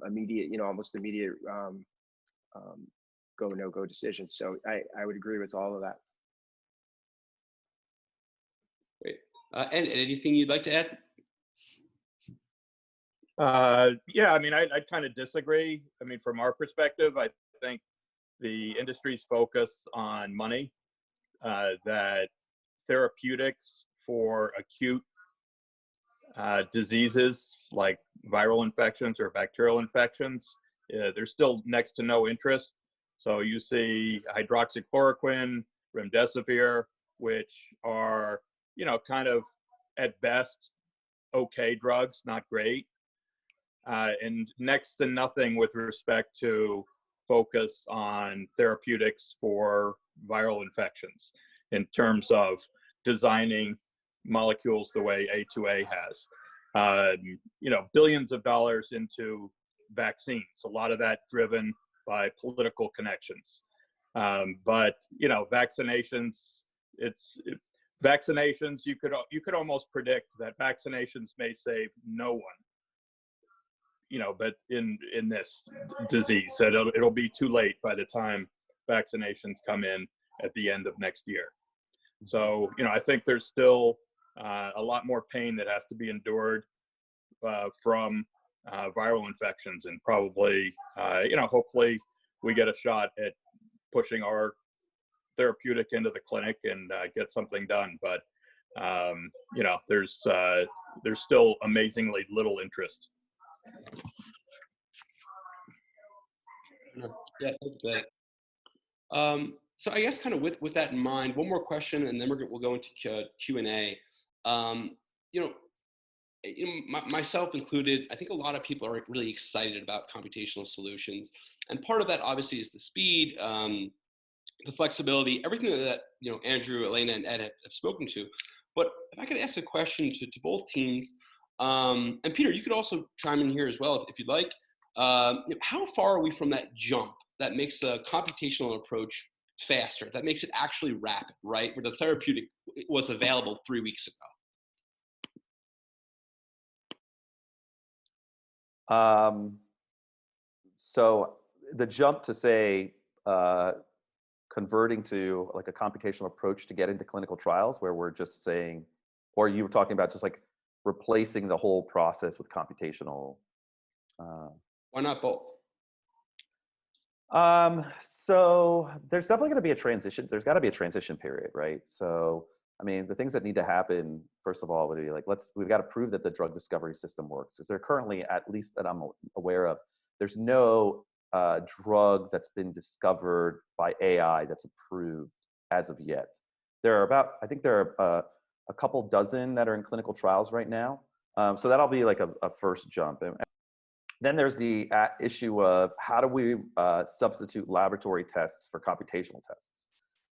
immediate, almost immediate go no go decision. So I would agree with all of that. Great. And anything you'd like to add? Yeah, I mean, I kind of disagree. I mean, from our perspective, I think the industry's focus on money, that therapeutics for acute diseases like viral infections or bacterial infections, there's still next to no interest. So you see hydroxychloroquine, remdesivir, which are, kind of at best okay drugs, not great. And next to nothing with respect to focus on therapeutics for viral infections in terms of designing molecules the way A2A has. Billions of dollars into vaccines, a lot of that driven by political connections. But vaccinations, vaccinations, you could almost predict that vaccinations may save no one, but in this disease, that it'll be too late by the time vaccinations come in at the end of next year. So, I think there's still a lot more pain that has to be endured from viral infections, and probably, hopefully we get a shot at pushing our therapeutic into the clinic and get something done. But, there's still amazingly little interest. Yeah, thank you for that. So I guess kind of with that in mind, one more question, and then we'll go into Q&A. Myself included, I think a lot of people are really excited about computational solutions, and part of that obviously is the speed, the flexibility, everything that Andrew, Elena, and Ed have spoken to. But if I could ask a question to both teams, and Peter, you could also chime in here as well if you'd like. How far are we from that jump that makes the computational approach faster, that makes it actually rapid, right? Where the therapeutic was available 3 weeks ago. So the jump to say converting to like a computational approach to get into clinical trials, where we're just saying, or you were talking about just like replacing the whole process with computational. Why not both? So there's definitely going to be a transition. There's got to be a transition period, right? So, I mean, the things that need to happen, first of all, would be like, we've got to prove that the drug discovery system works. Because there currently, at least that I'm aware of, there's no drug that's been discovered by AI that's approved as of yet. There are I think there are a couple dozen that are in clinical trials right now. So that'll be like a first jump. And then there's the issue of how do we substitute laboratory tests for computational tests?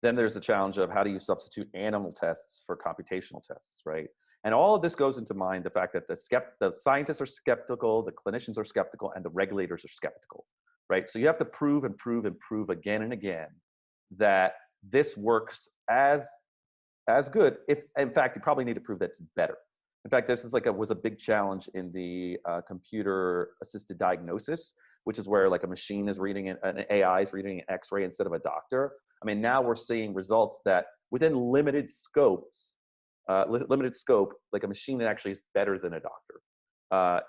Then there's the challenge of how do you substitute animal tests for computational tests, right? And all of this goes into mind the fact that the scientists are skeptical, the clinicians are skeptical, and the regulators are skeptical, right? So you have to prove and prove and prove again and again that this works as good. If in fact, you probably need to prove that it's better. In fact, this is was a big challenge in the computer-assisted diagnosis, which is where like a machine is reading an AI is reading an X-ray instead of a doctor. I mean, now we're seeing results that within limited scope, like a machine that actually is better than a doctor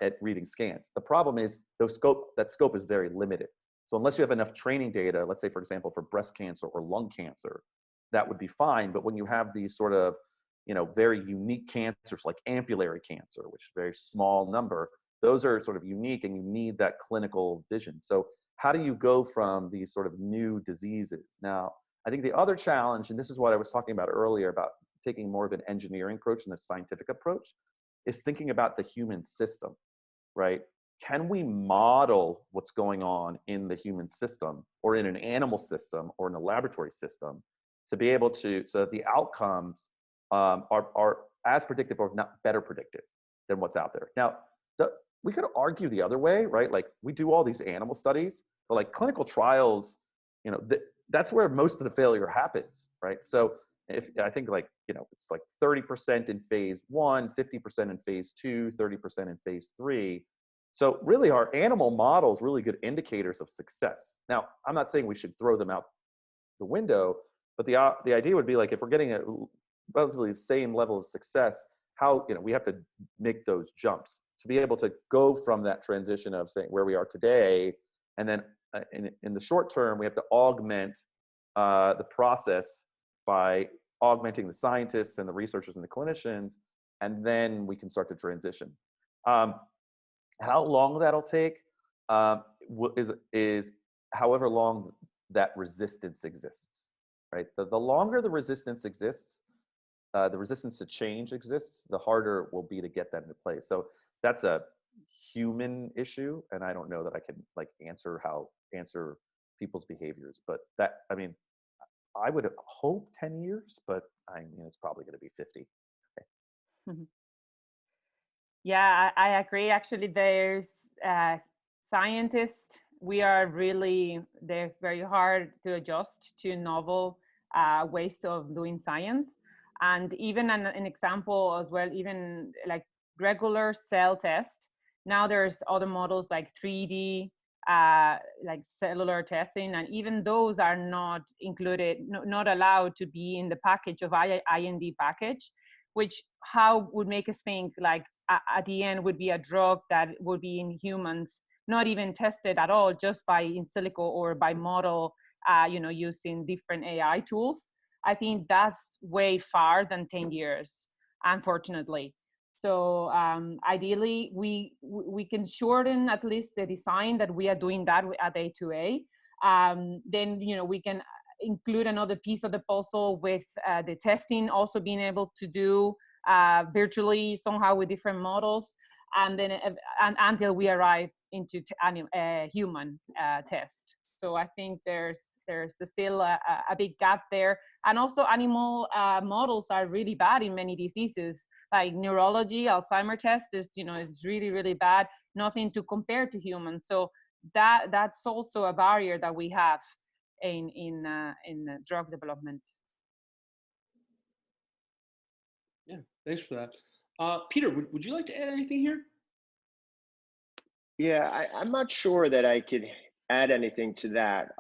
at reading scans. The problem is that scope is very limited. So unless you have enough training data, let's say, for example, for breast cancer or lung cancer, that would be fine. But when you have these sort of, very unique cancers like ampullary cancer, which is a very small number, those are sort of unique and you need that clinical vision. So how do you go from these sort of new diseases? Now, I think the other challenge, and this is what I was talking about earlier about taking more of an engineering approach and a scientific approach, is thinking about the human system, right? Can we model what's going on in the human system or in an animal system or in a laboratory system to be able to, so that the outcomes are as predictive or not better predictive than what's out there? Now, we could argue the other way, right? Like we do all these animal studies, but like clinical trials, that's where most of the failure happens, right? So if I think like, it's like 30% in phase 1, 50% in phase 2, 30% in phase 3. So really our animal models really good indicators of success. Now, I'm not saying we should throw them out the window, but the idea would be like, if we're getting a relatively the same level of success, how, we have to make those jumps to be able to go from that transition of saying where we are today. And then in the short term, we have to augment the process by augmenting the scientists and the researchers and the clinicians, and then we can start to transition. How long that'll take is however long that resistance exists, right? The longer the resistance exists, the resistance to change exists, the harder it will be to get that into place. So that's a human issue, and I don't know that I can like answer people's behaviors, but that, I mean, I would hope 10 years, but I mean, it's probably going to be 50. Okay. Yeah, I agree. Actually, there's scientists, there's very hard to adjust to novel ways of doing science. And even an example as well, even like regular cell test. Now there's other models like 3D, like cellular testing, and even those are not included, not allowed to be in the package of IND package, which would make us think like at the end would be a drug that would be in humans, not even tested at all, just by in silico or by model, using different AI tools. I think that's way far than 10 years, unfortunately. So ideally, we can shorten at least the design that we are doing that at A2A. Then we can include another piece of the puzzle with the testing also being able to do virtually somehow with different models, and then until we arrive into human test. So I think there's still a big gap there. And also animal models are really bad in many diseases, like neurology, Alzheimer's test is, it's really, really bad, nothing to compare to humans. So that's also a barrier that we have in drug development. Yeah, thanks for that. Peter, would you like to add anything here? Yeah, I'm not sure that I could add anything to that,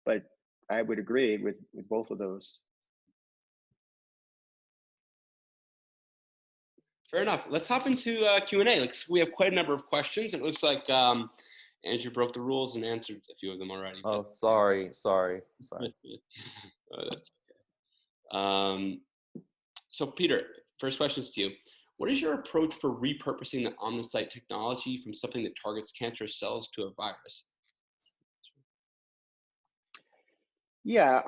but I would agree with both of those. Fair enough. Let's hop into Q&A. We have quite a number of questions. It looks like Andrew broke the rules and answered a few of them already. Oh, sorry. That's okay. So Peter, first question is to you. What is your approach for repurposing the OmniCyte technology from something that targets cancer cells to a virus? Yeah,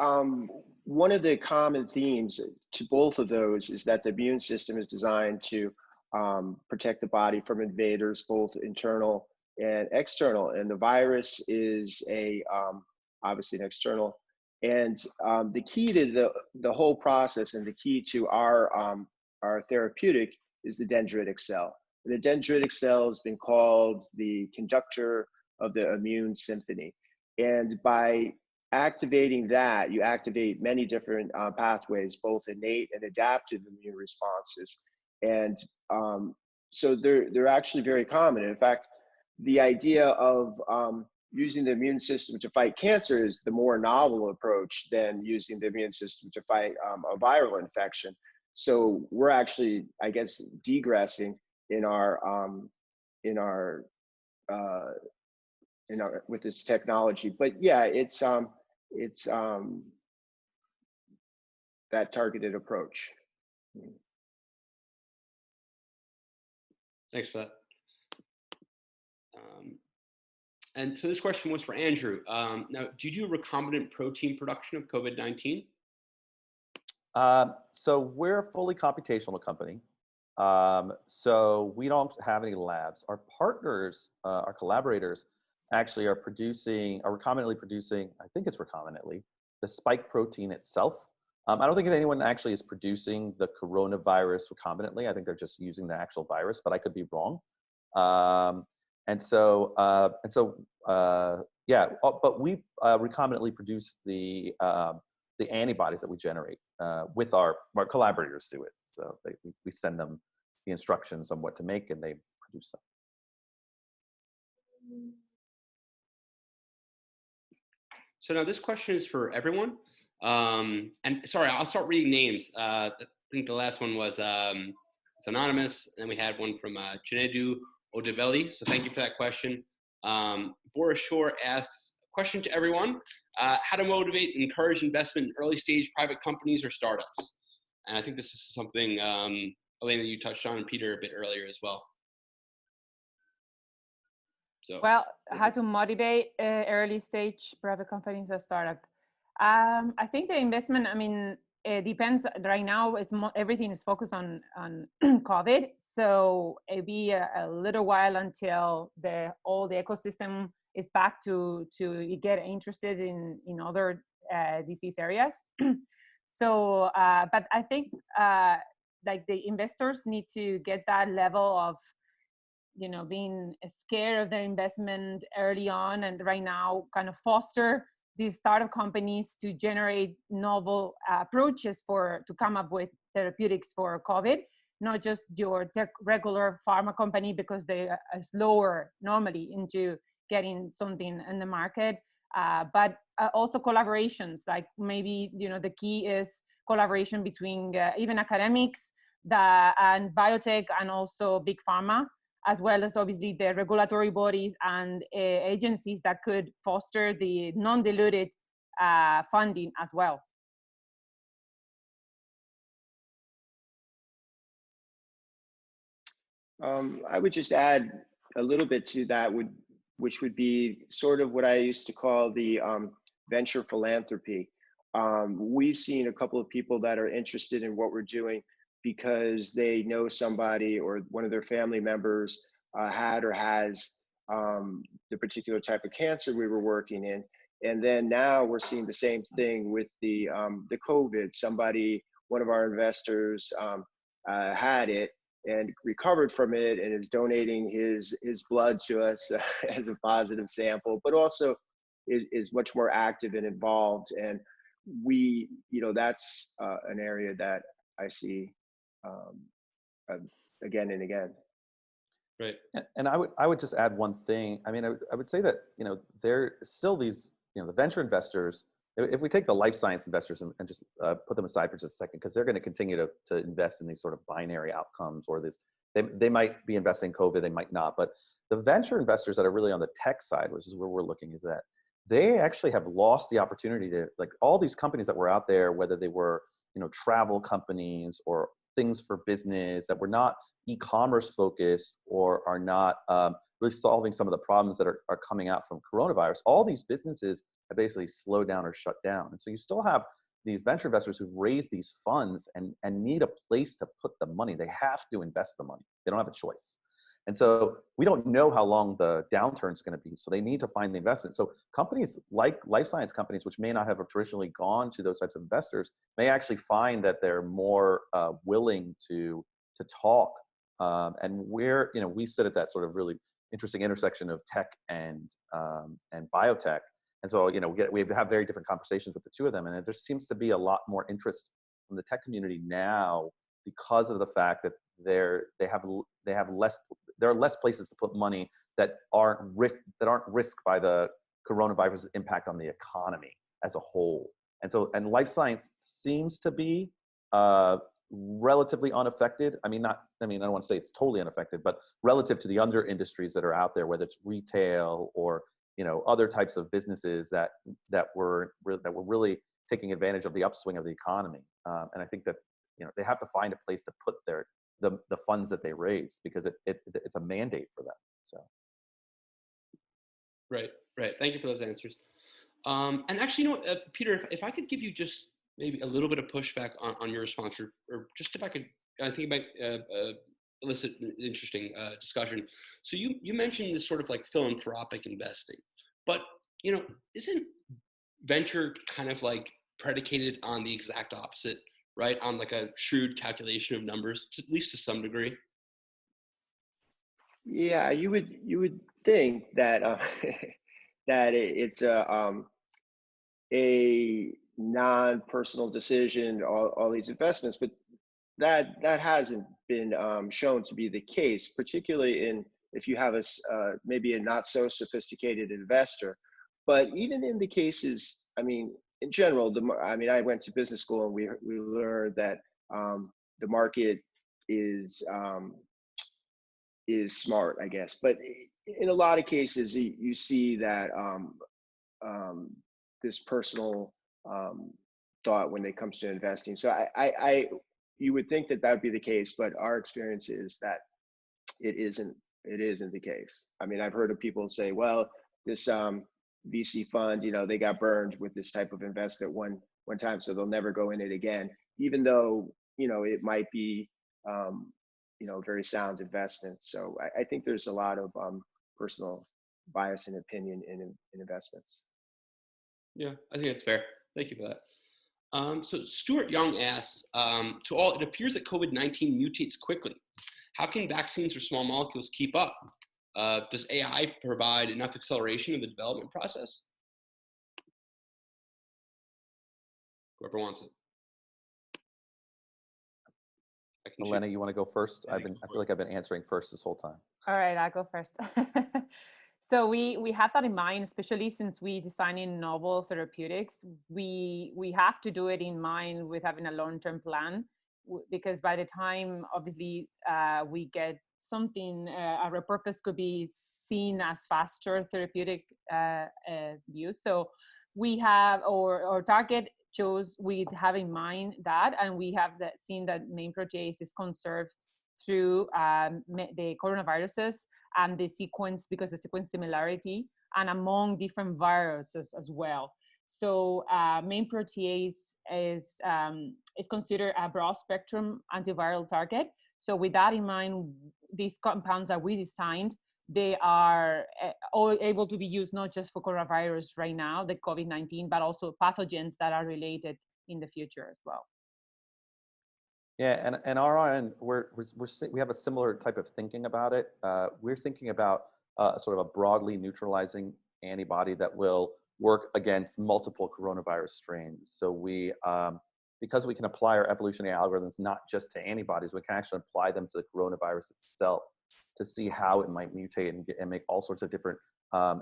one of the common themes to both of those is that the immune system is designed to protect the body from invaders, both internal and external. And the virus is obviously an external. And the key to the whole process and the key to our therapeutic is the dendritic cell. And the dendritic cell has been called the conductor of the immune symphony. And by activating that, you activate many different pathways, both innate and adaptive immune responses. And so they're actually very common. In fact, the idea of using the immune system to fight cancer is the more novel approach than using the immune system to fight a viral infection. So we're actually, I guess, degressing in our with this technology. But yeah, it's that targeted approach. Thanks for that. And so this question was for Andrew. Now, do you do recombinant protein production of COVID-19? So we're a fully computational company. So we don't have any labs. Our partners, our collaborators, actually are recombinantly producing, I think it's recombinantly, the spike protein itself. I don't think anyone actually is producing the coronavirus recombinantly. I think they're just using the actual virus, but I could be wrong. Yeah, but we recombinantly produce the antibodies that we generate with our collaborators do it. So we send them the instructions on what to make, and they produce them. So now this question is for everyone. And sorry, I'll start reading names. I think the last one was it's anonymous, and then we had one from Janedu Odevelli. So thank you for that question. Boris Shore asks, question to everyone, how to motivate and encourage investment in early stage private companies or startups? And I think this is something, Elena, you touched on, and Peter a bit earlier as well. So, well, how to motivate early stage private companies or startup? I think the investment, I mean, it depends. Right now, everything is focused on COVID. So it'll be a little while until all the ecosystem is back to get interested in other disease areas. So, but I think like the investors need to get that level of, being scared of their investment early on, and right now kind of foster these startup companies to generate novel approaches to come up with therapeutics for COVID, not just your regular pharma company, because they are slower normally into getting something in the market, but also collaborations. Like maybe, the key is collaboration between even academics and biotech and also big pharma, as well as obviously the regulatory bodies and agencies that could foster the non-diluted funding as well. I would just add a little bit to that, which would be sort of what I used to call the venture philanthropy. We've seen a couple of people that are interested in what we're doing because they know somebody or one of their family members had or has the particular type of cancer we were working in. And then now we're seeing the same thing with the COVID. One of our investors had it and recovered from it and is donating his blood to us as a positive sample, but also is much more active and involved. And that's an area that I see again and again. Right. And I would just add one thing. I mean, I would say that, there are still these, the venture investors, if we take the life science investors and just put them aside for just a second, because they're going to continue to invest in these sort of binary outcomes, or they might be investing in COVID, they might not. But the venture investors that are really on the tech side, which is where we're looking, is that they actually have lost the opportunity to, like, all these companies that were out there, whether they were, travel companies or things for business that were not e-commerce focused or are not really solving some of the problems that are coming out from coronavirus. All these businesses have basically slowed down or shut down. And so you still have these venture investors who've raised these funds and need a place to put the money. They have to invest the money. They don't have a choice. And so we don't know how long the downturn is going to be. So they need to find the investment. So companies like life science companies, which may not have traditionally gone to those types of investors, may actually find that they're more willing to talk. And we sit at that sort of really interesting intersection of tech and biotech. And so, we have very different conversations with the two of them. And there seems to be a lot more interest from the tech community now because of the fact that there are less places to put money aren't risked by the coronavirus' impact on the economy as a whole. And life science seems to be relatively unaffected. I don't want to say it's totally unaffected, but relative to the other industries that are out there, whether it's retail or other types of businesses that were really taking advantage of the upswing of the economy. And I think that they have to find a place to put the funds that they raise, because it's a mandate for them. So. Right. Thank you for those answers. And actually, Peter, if I could give you just maybe a little bit of pushback on your response, or just if I could, I think it might elicit an interesting discussion. So you mentioned this sort of like philanthropic investing, but isn't venture kind of like predicated on the exact opposite, right? On like a shrewd calculation of numbers, at least to some degree. Yeah, you would think that that it's a non-personal decision, all these investments, but that hasn't been shown to be the case, particularly if you have maybe a not so sophisticated investor. But even in the cases, in general, I went to business school, and we learned that the market is smart, I guess. But in a lot of cases, you see that this personal thought when it comes to investing. So you would think that would be the case, but our experience is that it isn't the case. I've heard of people say, well, this VC fund, they got burned with this type of investment one time, so they'll never go in it again, even though it might be very sound investment. So I think there's a lot of personal bias and opinion in investments. Yeah, I think that's fair. Thank you for that. So Stuart Young asks, to all, it appears that COVID-19 mutates quickly. How can vaccines or small molecules keep up? Does AI provide enough acceleration of the development process? Whoever wants it. Elena, you want to go first? I feel like I've been answering first this whole time. All right, I'll go first. So we had that in mind, especially since we designing novel therapeutics. We have to do it in mind with having a long-term plan, because by the time, obviously, we get something, a repurpose could be seen as faster therapeutic use. So we have our target chose with have in mind that, and we have seen that main protease is conserved through the coronaviruses and the sequence, because the sequence similarity, and among different viruses as well. So main protease is considered a broad spectrum antiviral target. So with that in mind, these compounds that we designed, they are all able to be used not just for coronavirus right now, the COVID-19, but also pathogens that are related in the future as well. Yeah, and our end, we have a similar type of thinking about it. We're thinking about sort of a broadly neutralizing antibody that will work against multiple coronavirus strains. So because we can apply our evolutionary algorithms not just to antibodies, we can actually apply them to the coronavirus itself to see how it might mutate and make all sorts of different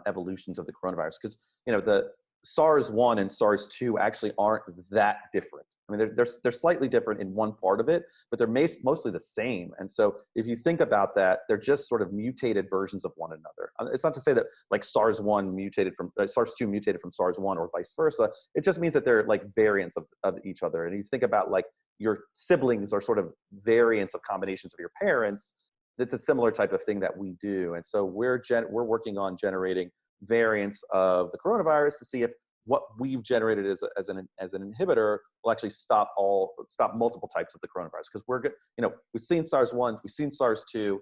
evolutions of the coronavirus. Because the SARS-1 and SARS-2 actually aren't that different. They're slightly different in one part of it, but they're mostly the same. And so if you think about that, they're just sort of mutated versions of one another. It's not to say that like SARS-1 mutated from SARS-2 mutated from SARS-1 or vice versa. It just means that they're like variants of each other. And you think about like your siblings are sort of variants of combinations of your parents. It's a similar type of thing that we do. And so we're working on generating variants of the coronavirus to see if what we've generated as an inhibitor will actually stop multiple types of the coronavirus. Because we've seen SARS-1, we've seen SARS-2.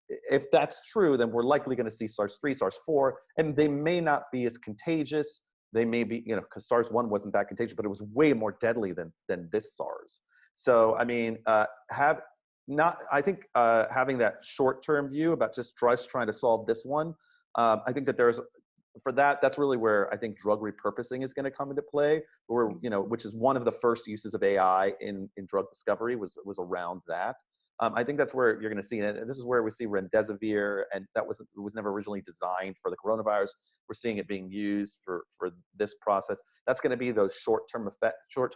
If that's true, then we're likely going to see SARS-3, SARS-4, and they may not be as contagious. They may be, because SARS-1 wasn't that contagious, but it was way more deadly than this SARS. So I think having that short-term view about just trying to solve this one, I think that that's really where I think drug repurposing is going to come into play, which is one of the first uses of AI in drug discovery was around that. I think that's where you're going to see it. And this is where we see remdesivir, and it was never originally designed for the coronavirus. We're seeing it being used for this process. That's going to be those short-term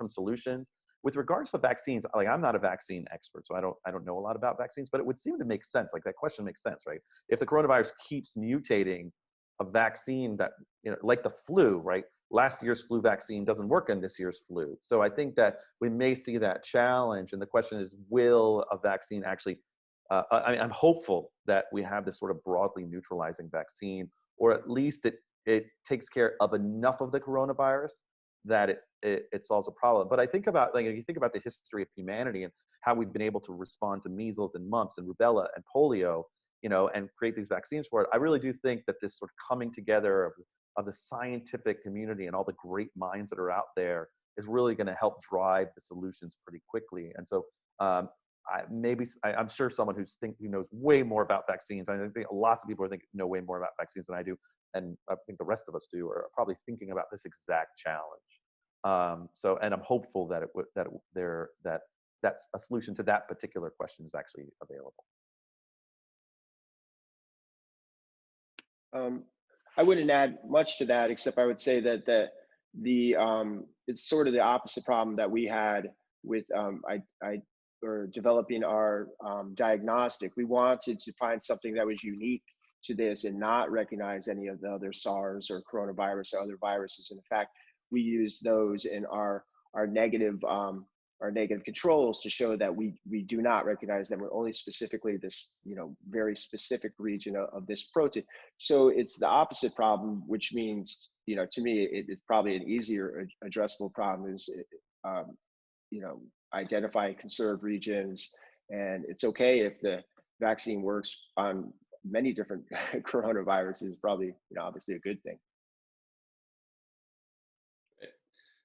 solutions. With regards to vaccines, like, I'm not a vaccine expert, so I don't know a lot about vaccines, but it would seem to make sense. Like, that question makes sense, right? If the coronavirus keeps mutating, a vaccine that, like the flu, right? Last year's flu vaccine doesn't work in this year's flu. So I think that we may see that challenge. And the question is, will a vaccine actually, I'm hopeful that we have this sort of broadly neutralizing vaccine, or at least it takes care of enough of the coronavirus that it solves a problem. But I think about, like, if you think about the history of humanity and how we've been able to respond to measles and mumps and rubella and polio, and create these vaccines for it, I really do think that this sort of coming together of the scientific community and all the great minds that are out there is really going to help drive the solutions pretty quickly. And so I'm sure someone who knows way more about vaccines. I think lots of people know way more about vaccines than I do, and I think the rest of us do, are probably thinking about this exact challenge. And I'm hopeful that that's a solution to that particular question is actually available. I wouldn't add much to that, except I would say that it's sort of the opposite problem that we had with developing our diagnostic. We wanted to find something that was unique to this and not recognize any of the other SARS or coronavirus or other viruses. And in fact, we used those in our negative controls to show that we do not recognize them. We're only specifically this, very specific region of this protein. So it's the opposite problem, which means, to me, it's probably an easier addressable problem is, identifying conserved regions. And it's okay if the vaccine works on many different coronaviruses, probably, obviously a good thing.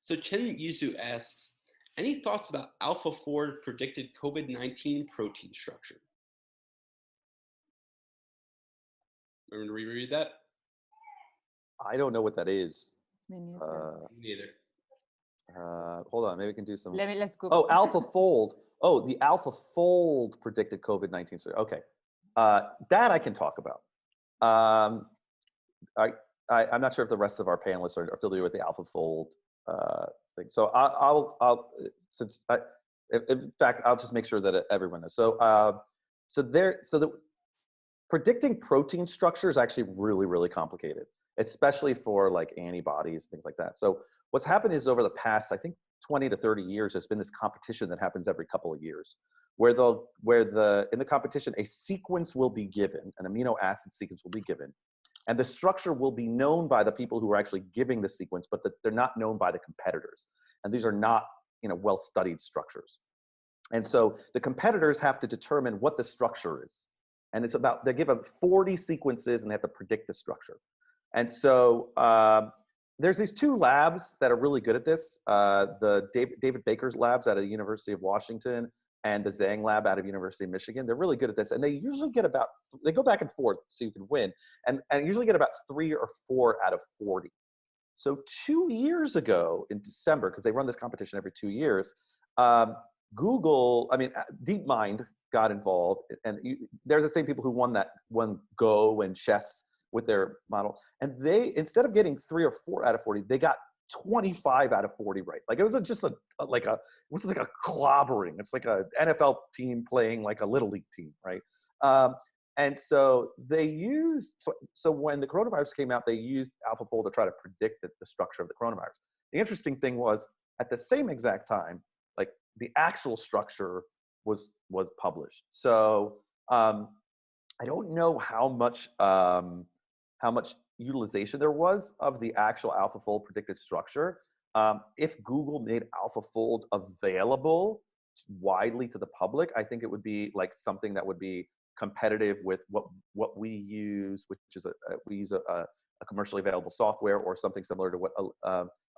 So Chen Yuzu asks, any thoughts about AlphaFold predicted COVID-19 protein structure? Remember to reread that? I don't know what that is. Me Neither. Hold on, maybe we can do some. Let's go. Oh, AlphaFold. Oh, the AlphaFold predicted COVID-19. Okay, that I can talk about. I'm not sure if the rest of our panelists are familiar with the AlphaFold thing. So in fact, I'll just make sure that everyone knows. So the predicting protein structure is actually really, really complicated, especially for like antibodies and things like that. So what's happened is over the past, I think 20 to 30 years, there's been this competition that happens every couple of years where in the competition, a sequence will be given, an amino acid sequence will be given, and the structure will be known by the people who are actually giving the sequence, but they're not known by the competitors. And these are not, well-studied structures. And so the competitors have to determine what the structure is. And they're given 40 sequences and they have to predict the structure. And so there's these two labs that are really good at this. The David Baker's labs out of the University of Washington and the Zhang lab out of University of Michigan. They're really good at this. And they usually get they go back and forth so you can win. And usually get about 3 or 4 out of 40. So 2 years ago in December, because they run this competition every 2 years, DeepMind got involved. And they're the same people who won Go and chess with their model. And they, instead of getting 3 or 4 out of 40, they got 25 out of 40 right. Like it was just like a clobbering. It's like a NFL team playing like a little league team, right? And so so when the coronavirus came out, they used AlphaFold to try to predict the structure of the coronavirus. The interesting thing was at the same exact time, like the actual structure was published. So I don't know how much utilization there was of the actual AlphaFold predicted structure. If Google made AlphaFold available widely to the public, I think it would be like something that would be competitive with what we use, which is we use a commercially available software or something similar to what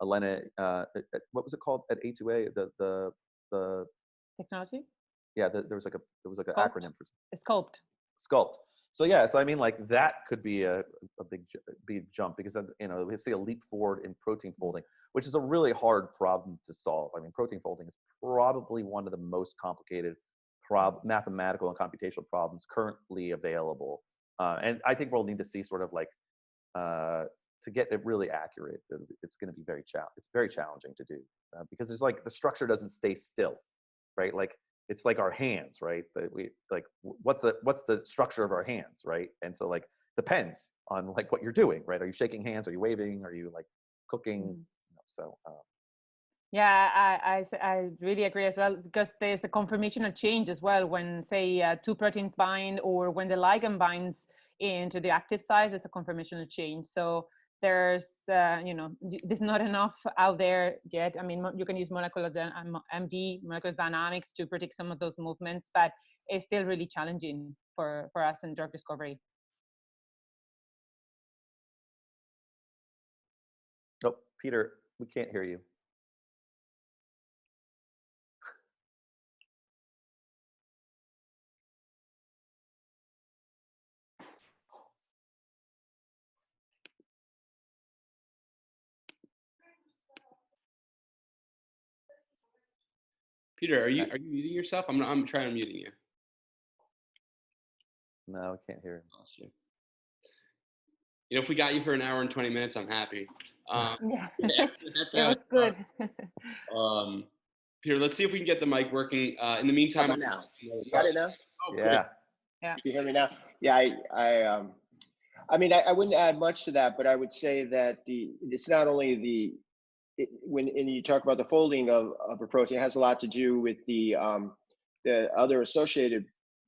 Elena, what was it called at A2A? The technology? Yeah, there was like an acronym for Sculpt. Sculpt. So yeah, so I mean, like that could be a big jump because we see a leap forward in protein folding, which is a really hard problem to solve. I mean, protein folding is probably one of the most complicated mathematical and computational problems currently available. And I think we'll need to see sort of like, to get it really accurate, it's going to be it's very challenging to do, because it's like the structure doesn't stay still, right? Like it's like our hands, right? That we like, what's the structure of our hands, right? And so like depends on like what you're doing, right? Are you shaking hands? Are you waving? Are you like cooking? You know, so. Yeah, I really agree as well, because there's a conformational change as well when, say, two proteins bind, or when the ligand binds into the active site, there's a conformational change. So there's, there's not enough out there yet. I mean, you can use molecular dynamics to predict some of those movements, but it's still really challenging for us in drug discovery. Oh, Peter, we can't hear you. Peter, are you muting yourself? I'm trying unmuting you. No, I can't hear him. You know, if we got you for an hour and 20 minutes, I'm happy. Yeah, it was good. Peter, let's see if we can get the mic working. In the meantime, how about now? You got it now? Oh, yeah. Great. Yeah. Can you hear me now? Yeah, I mean, I wouldn't add much to that, but I would say that it's not only when you talk about the folding of a protein, it has a lot to do with the other associated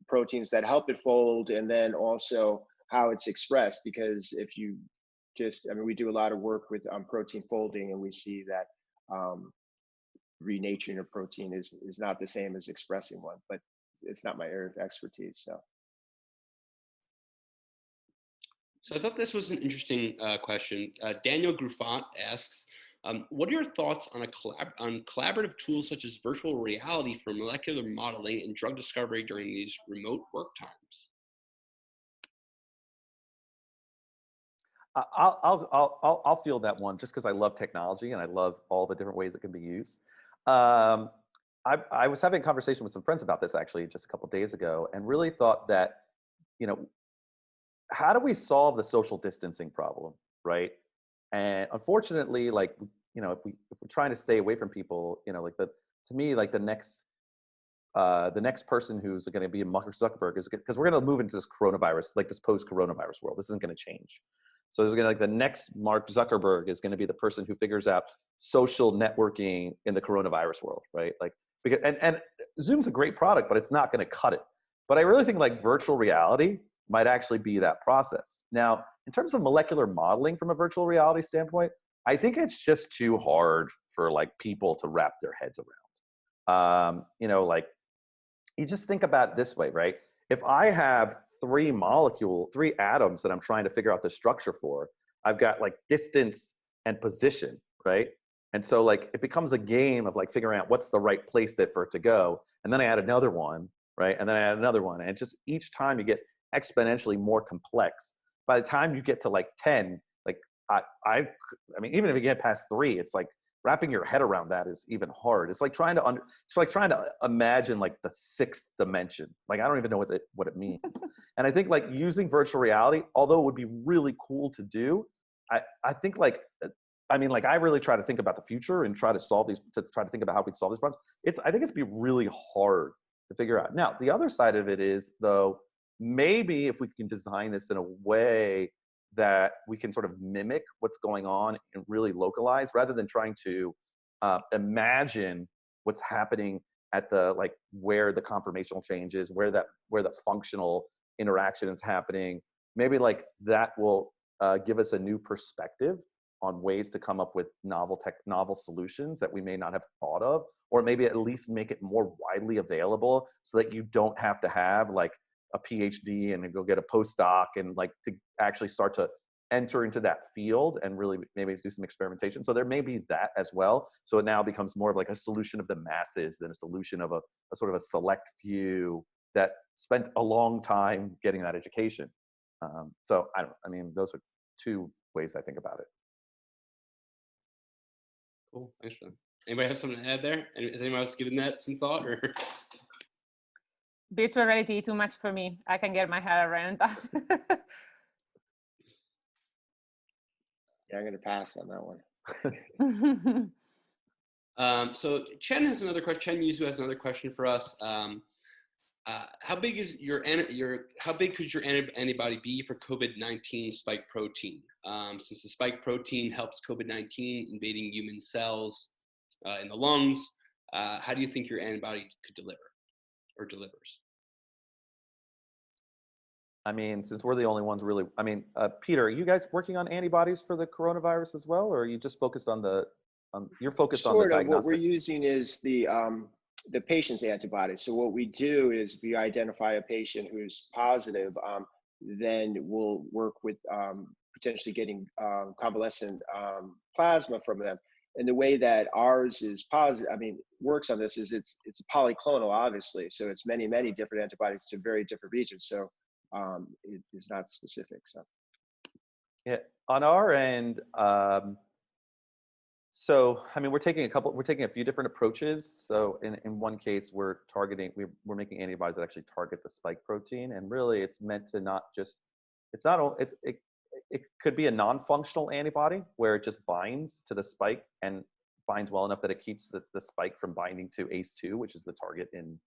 proteins that help it fold, and then also how it's expressed. Because if you we do a lot of work with protein folding, and we see that renaturing a protein is not the same as expressing one, but it's not my area of expertise. So I thought this was an interesting question. Daniel Gruffant asks, what are your thoughts on collaborative tools such as virtual reality for molecular modeling and drug discovery during these remote work times? I'll field that one, just because I love technology and I love all the different ways it can be used. I was having a conversation with some friends about this actually just a couple of days ago, and really thought that, how do we solve the social distancing problem, right? And unfortunately, like, if we're trying to stay away from people, to me, like the next person who's going to be Mark Zuckerberg is, because we're going to move into this coronavirus, like this post-coronavirus world. This isn't going to change. So there's going to, like, the next Mark Zuckerberg is going to be the person who figures out social networking in the coronavirus world, right? Like, because, and Zoom's a great product, but it's not going to cut it. But I really think like virtual reality might actually be that process. Now, in terms of molecular modeling from a virtual reality standpoint, I think it's just too hard for like people to wrap their heads around. Like, you just think about it this way, right? If I have three atoms that I'm trying to figure out the structure for, I've got like distance and position, right? And so like it becomes a game of like figuring out what's the right place for it to go. And then I add another one, right? And then I add another one. And just each time you get exponentially more complex. By the time you get to like 10, like I mean, even if you get past 3, it's like wrapping your head around that is even hard. It's like trying to imagine like the 6th dimension. Like I don't even know what it means. And I think like using virtual reality, although it would be really cool to do, I think like, I mean, like I really try to think about the future and try to think about how we solve these problems. I think it's be really hard to figure out. Now, the other side of it is though, maybe if we can design this in a way that we can sort of mimic what's going on and really localize, rather than trying to imagine what's happening at the, like, where the conformational change is, where the functional interaction is happening. Maybe like that will give us a new perspective on ways to come up with novel solutions that we may not have thought of, or maybe at least make it more widely available so that you don't have to have like a PhD and go get a postdoc and like to actually start to enter into that field and really maybe do some experimentation. So there may be that as well. So it now becomes more of like a solution of the masses than a solution of a sort of a select few that spent a long time getting that education. So I mean, those are 2 ways I think about it. Cool, thanks for that. Anybody have something to add there? Has anyone else given that some thought? Or virtual reality too much for me. I can get my head around that. Yeah, I'm going to pass on that one. So Chen has another question. Chen Yuzu has another question for us. How big is how big could your antibody be for COVID-19 spike protein? Since the spike protein helps COVID-19 invading human cells in the lungs, how do you think your antibody could deliver or delivers? I mean, since we're the only ones really, I mean, Peter, are you guys working on antibodies for the coronavirus as well, or are you just focused on you're focused on the diagnostic? What we're using is the patient's antibodies. So what we do is we identify a patient who's positive, then we'll work with potentially getting convalescent plasma from them. And the way that ours is positive, works on this is it's a polyclonal, obviously. So it's many, many different antibodies to very different regions. So it is not specific. So yeah, on our end, so I mean, we're taking a few different approaches. So in one case, we're making antibodies that actually target the spike protein, and really, it's meant to not just it could be a non-functional antibody where it just binds to the spike and binds well enough that it keeps the spike from binding to ACE2, which is the target in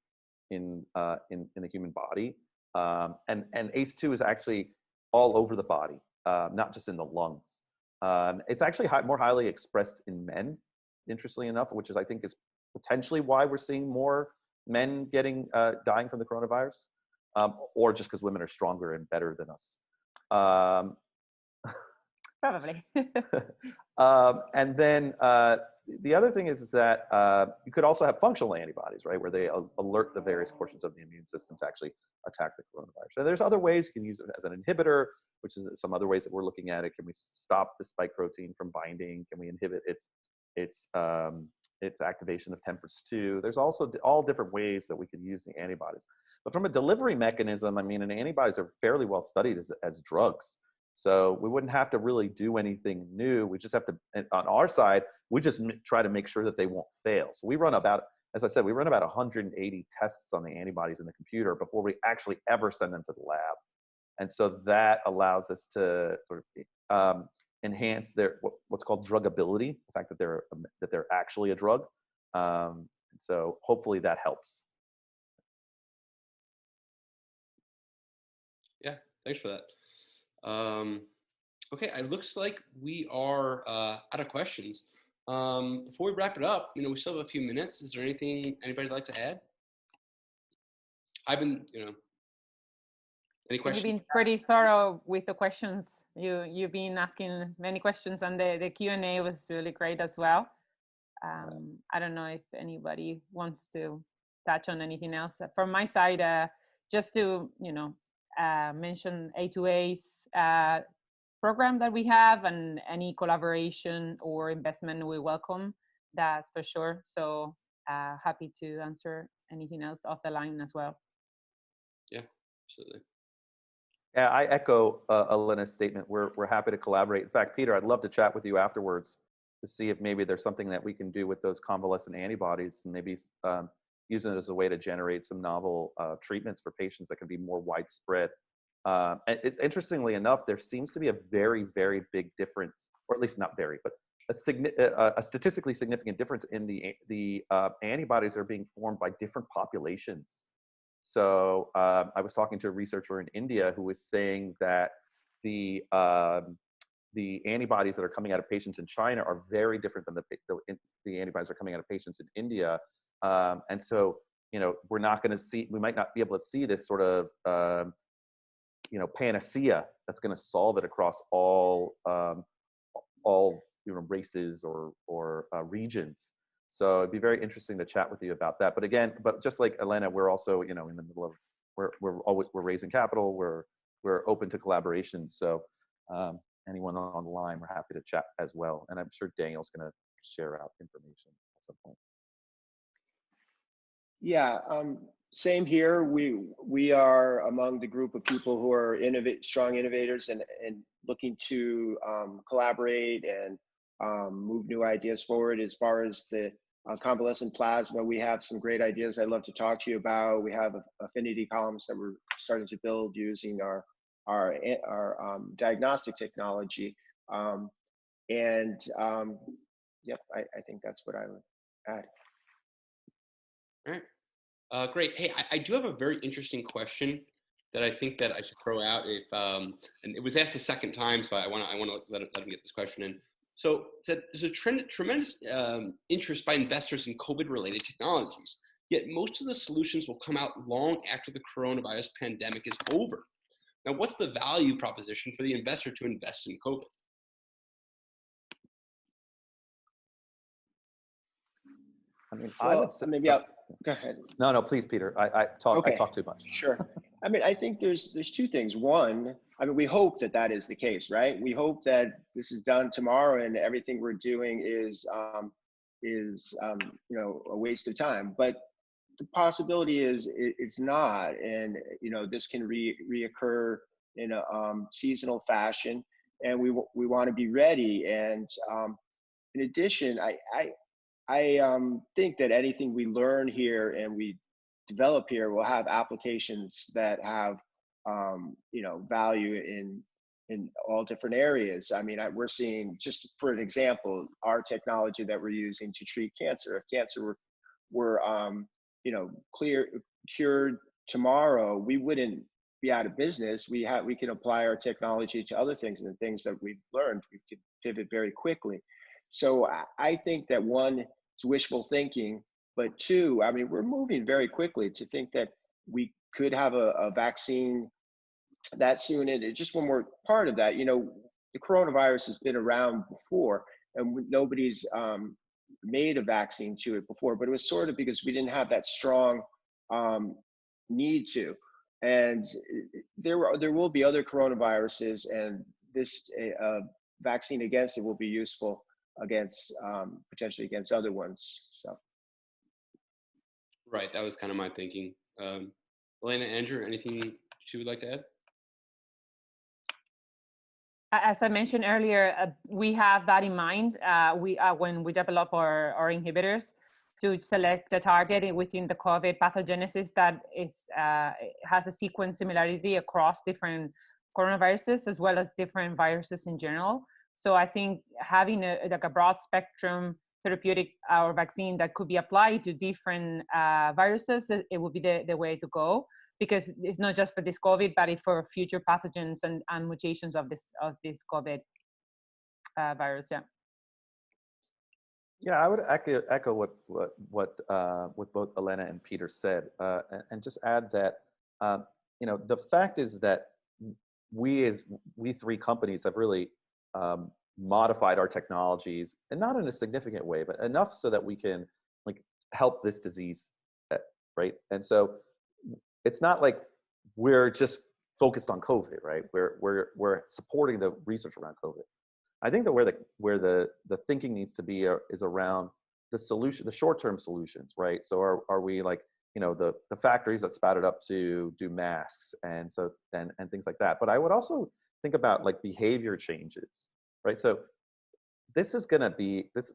the human body. And ACE2 is actually all over the body, not just in the lungs. It's actually more highly expressed in men, interestingly enough, which is I think is potentially why we're seeing more men dying from the coronavirus, or just because women are stronger and better than us. Probably. And then the other thing is that you could also have functional antibodies, right, where they alert the various portions of the immune system to actually attack the coronavirus. So there's other ways you can use it as an inhibitor, which is some other ways that we're looking at it. Can we stop the spike protein from binding? Can we inhibit its activation of TMPRSS2? There's also all different ways that we could use the antibodies. But from a delivery mechanism, I mean, and antibodies are fairly well studied as drugs. So we wouldn't have to really do anything new. We just have to, on our side, we just try to make sure that they won't fail. So we run about, as I said, we run about 180 tests on the antibodies in the computer before we actually ever send them to the lab. And so that allows us to sort of enhance their what's called druggability, the fact that they're actually a drug. So hopefully that helps. Yeah, thanks for that. Okay, it looks like we are out of questions. Before we wrap it up, we still have a few minutes. Is there anything anybody'd like to add? I've been, any questions? You've been pretty thorough with the questions. You've been asking many questions, and the Q&A was really great as well. I don't know if anybody wants to touch on anything else. From my side, just to, mention A2A's program that we have, and any collaboration or investment we welcome, that's for sure. So happy to answer anything else off the line as well. Yeah, absolutely. Yeah, I echo Elena's statement. We're happy to collaborate. In fact, Peter, I'd love to chat with you afterwards to see if maybe there's something that we can do with those convalescent antibodies, and maybe using it as a way to generate some novel treatments for patients that can be more widespread. And interestingly enough, there seems to be a very, very big difference, or at least not very, but a statistically significant difference in the antibodies that are being formed by different populations. So I was talking to a researcher in India who was saying that the antibodies that are coming out of patients in China are very different than the antibodies that are coming out of patients in India. And so, we might not be able to see this sort of, panacea that's going to solve it across all races or regions. So it'd be very interesting to chat with you about that. But just like Elena, we're also, in the middle of, we're raising capital. We're open to collaboration. So anyone on the line, we're happy to chat as well. And I'm sure Daniel's going to share out information at some point. Yeah, same here. We are among the group of people who are strong innovators and looking to collaborate and move new ideas forward. As far as the convalescent plasma. We have some great ideas I'd love to talk to you about. We have affinity columns that we're starting to build using our diagnostic technology. Yep, I think that's what I would add. All right, great. Hey, I do have a very interesting question that I think that I should throw out. If and it was asked a second time, so I want to let him get this question in. So it said there's a tremendous interest by investors in COVID-related technologies. Yet most of the solutions will come out long after the coronavirus pandemic is over. Now, what's the value proposition for the investor to invest in COVID? I mean, well, I would say, maybe I'll go ahead. No, please, Peter. I talk too much. Sure. I mean, I think there's two things. One, I mean, we hope that is the case, right? We hope that this is done tomorrow and everything we're doing is you know, a waste of time. But the possibility is it's not, and you know, this can reoccur in a seasonal fashion, and we want to be ready. And in addition, I think that anything we learn here and we develop here will have applications that have you know, value in all different areas. I mean, we're seeing, just for an example, our technology that we're using to treat cancer. If cancer were you know, cured tomorrow, we wouldn't be out of business. We can apply our technology to other things, and the things that we've learned, we could pivot very quickly. So I think that one, it's wishful thinking, but two, I mean, we're moving very quickly to think that we could have a vaccine that soon. And just one more part of that, you know, the coronavirus has been around before, and nobody's made a vaccine to it before, but it was sort of because we didn't have that strong need to. And there will be other coronaviruses, and this vaccine against it will be useful against potentially against other ones. So. Right, that was kind of my thinking. Elena, Andrew, anything you would like to add? As I mentioned earlier, we have that in mind. When we develop our inhibitors, to select a target within the COVID pathogenesis that has a sequence similarity across different coronaviruses as well as different viruses in general. So I think having a broad spectrum therapeutic or vaccine that could be applied to different viruses, it would be the way to go, because it's not just for this COVID, but for future pathogens and mutations of this COVID virus. Yeah. Yeah, I would echo what both Elena and Peter said, and just add that you know, the fact is that we three companies have really modified our technologies, and not in a significant way, but enough so that we can like help this disease, right? And so it's not like we're just focused on COVID, right? We're supporting the research around COVID. I think that where the thinking needs to be is around the solution, the short-term solutions, right? So are we like, you know, the factories that spouted up to do masks and things like that. But I would also think about like behavior changes, right? So this is going to be this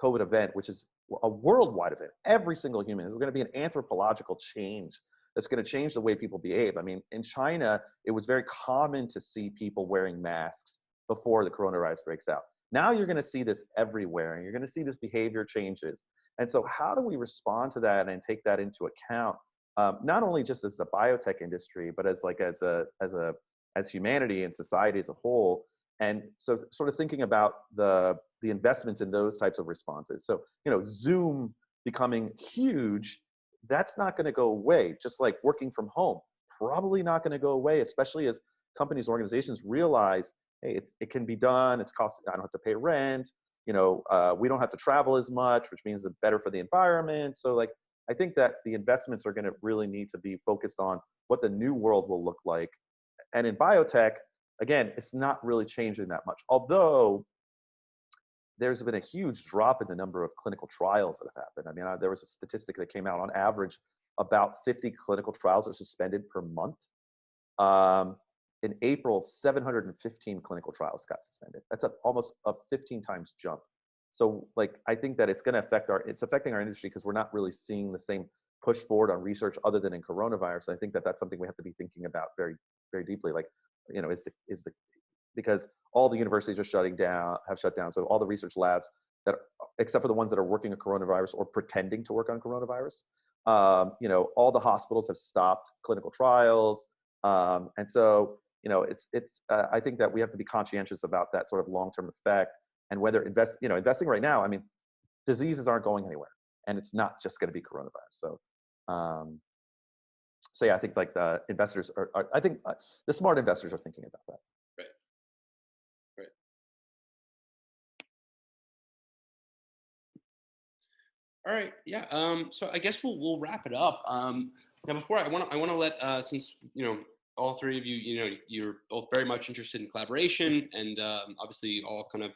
COVID event, which is a worldwide event. Every single human is going to be an anthropological change that's going to change the way people behave. I mean, in China, it was very common to see people wearing masks before the coronavirus breaks out. Now you're going to see this everywhere, and you're going to see this behavior changes. And so how do we respond to that and take that into account, not only just as the biotech industry, but as humanity and society as a whole? And so sort of thinking about the investments in those types of responses. So, you know, Zoom becoming huge, that's not going to go away. Just like working from home, probably not going to go away, especially as companies, organizations realize, hey, it can be done. It's cost. I don't have to pay rent. You know, we don't have to travel as much, which means it's better for the environment. So, like, I think that the investments are going to really need to be focused on what the new world will look like. And in biotech, again, it's not really changing that much. Although there's been a huge drop in the number of clinical trials that have happened. I mean, there was a statistic that came out on average, about 50 clinical trials are suspended per month. In April, 715 clinical trials got suspended. That's almost a 15 times jump. So like, I think that it's going to affect it's affecting our industry because we're not really seeing the same push forward on research other than in coronavirus. I think that that's something we have to be thinking about very, very deeply. Like, you know, because all the universities are have shut down. So all the research labs that, except for the ones that are working on coronavirus or pretending to work on coronavirus, you know, all the hospitals have stopped clinical trials. And so, you know, I think that we have to be conscientious about that sort of long-term effect, and whether investing right now, I mean, diseases aren't going anywhere, and it's not just going to be coronavirus. So, so yeah, I think like the investors I think the smart investors are thinking about that. Right. All right. Yeah. So I guess we'll wrap it up. Now, before I want to let since you know all three of you, you know, you're both very much interested in collaboration, and obviously all kind of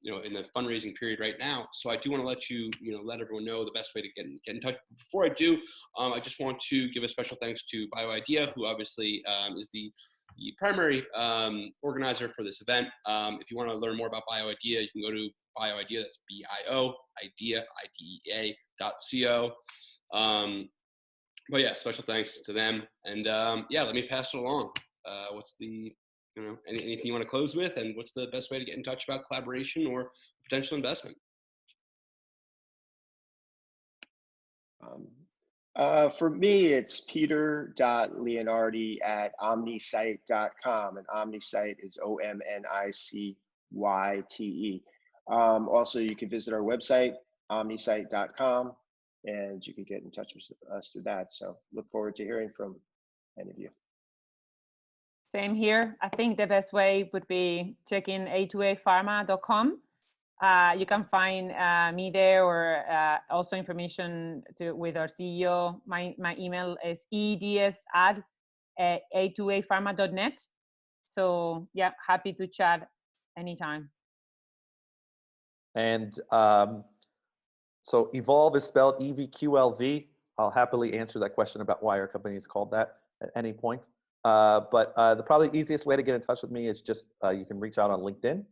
you know, in the fundraising period right now. So I do want to let you, you know, let everyone know the best way to get in touch. Before I do, I just want to give a special thanks to BioIDEA, who obviously is the primary organizer for this event. If you want to learn more about BioIDEA, you can go to BioIDEA, that's BIO, IDEA.co. But yeah, special thanks to them. And yeah, let me pass it along. What's the, you know, anything you want to close with, and what's the best way to get in touch about collaboration or potential investment? For me, it's peter.leonardi@omnicite.com, and OmniCyte is OMNICYTE. Also, you can visit our website, omnicite.com, and you can get in touch with us through that. So look forward to hearing from any of you. Same here. I think the best way would be checking A2APharma.com. You can find me there, or also information with our CEO. My email is ediez@a2apharma.net. So yeah, happy to chat anytime. And so Evolve is spelled EVQLV. I'll happily answer that question about why our company is called that at any point. But the probably easiest way to get in touch with me is just you can reach out on LinkedIn,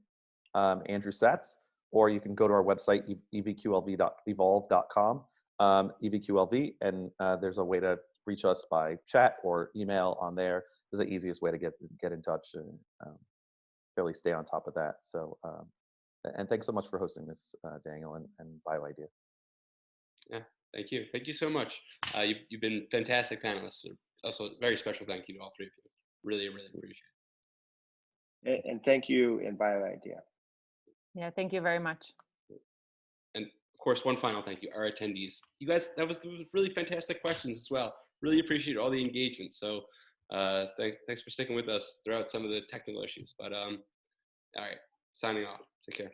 Andrew Satz, or you can go to our website, evqlv.evolve.com, EVQLV, and there's a way to reach us by chat or email on there. Is the easiest way to get in touch and really stay on top of that. So, and thanks so much for hosting this, Daniel and BioIDEA. Yeah, thank you. Thank you so much. You've been fantastic panelists. Also, a very special thank you to all three of you. Really, really appreciate it. And thank you in BioIDEA. Yeah, thank you very much. And of course, one final thank you, our attendees. You guys, that was really fantastic questions as well. Really appreciate all the engagement. So thanks for sticking with us throughout some of the technical issues. But all right, signing off. Take care.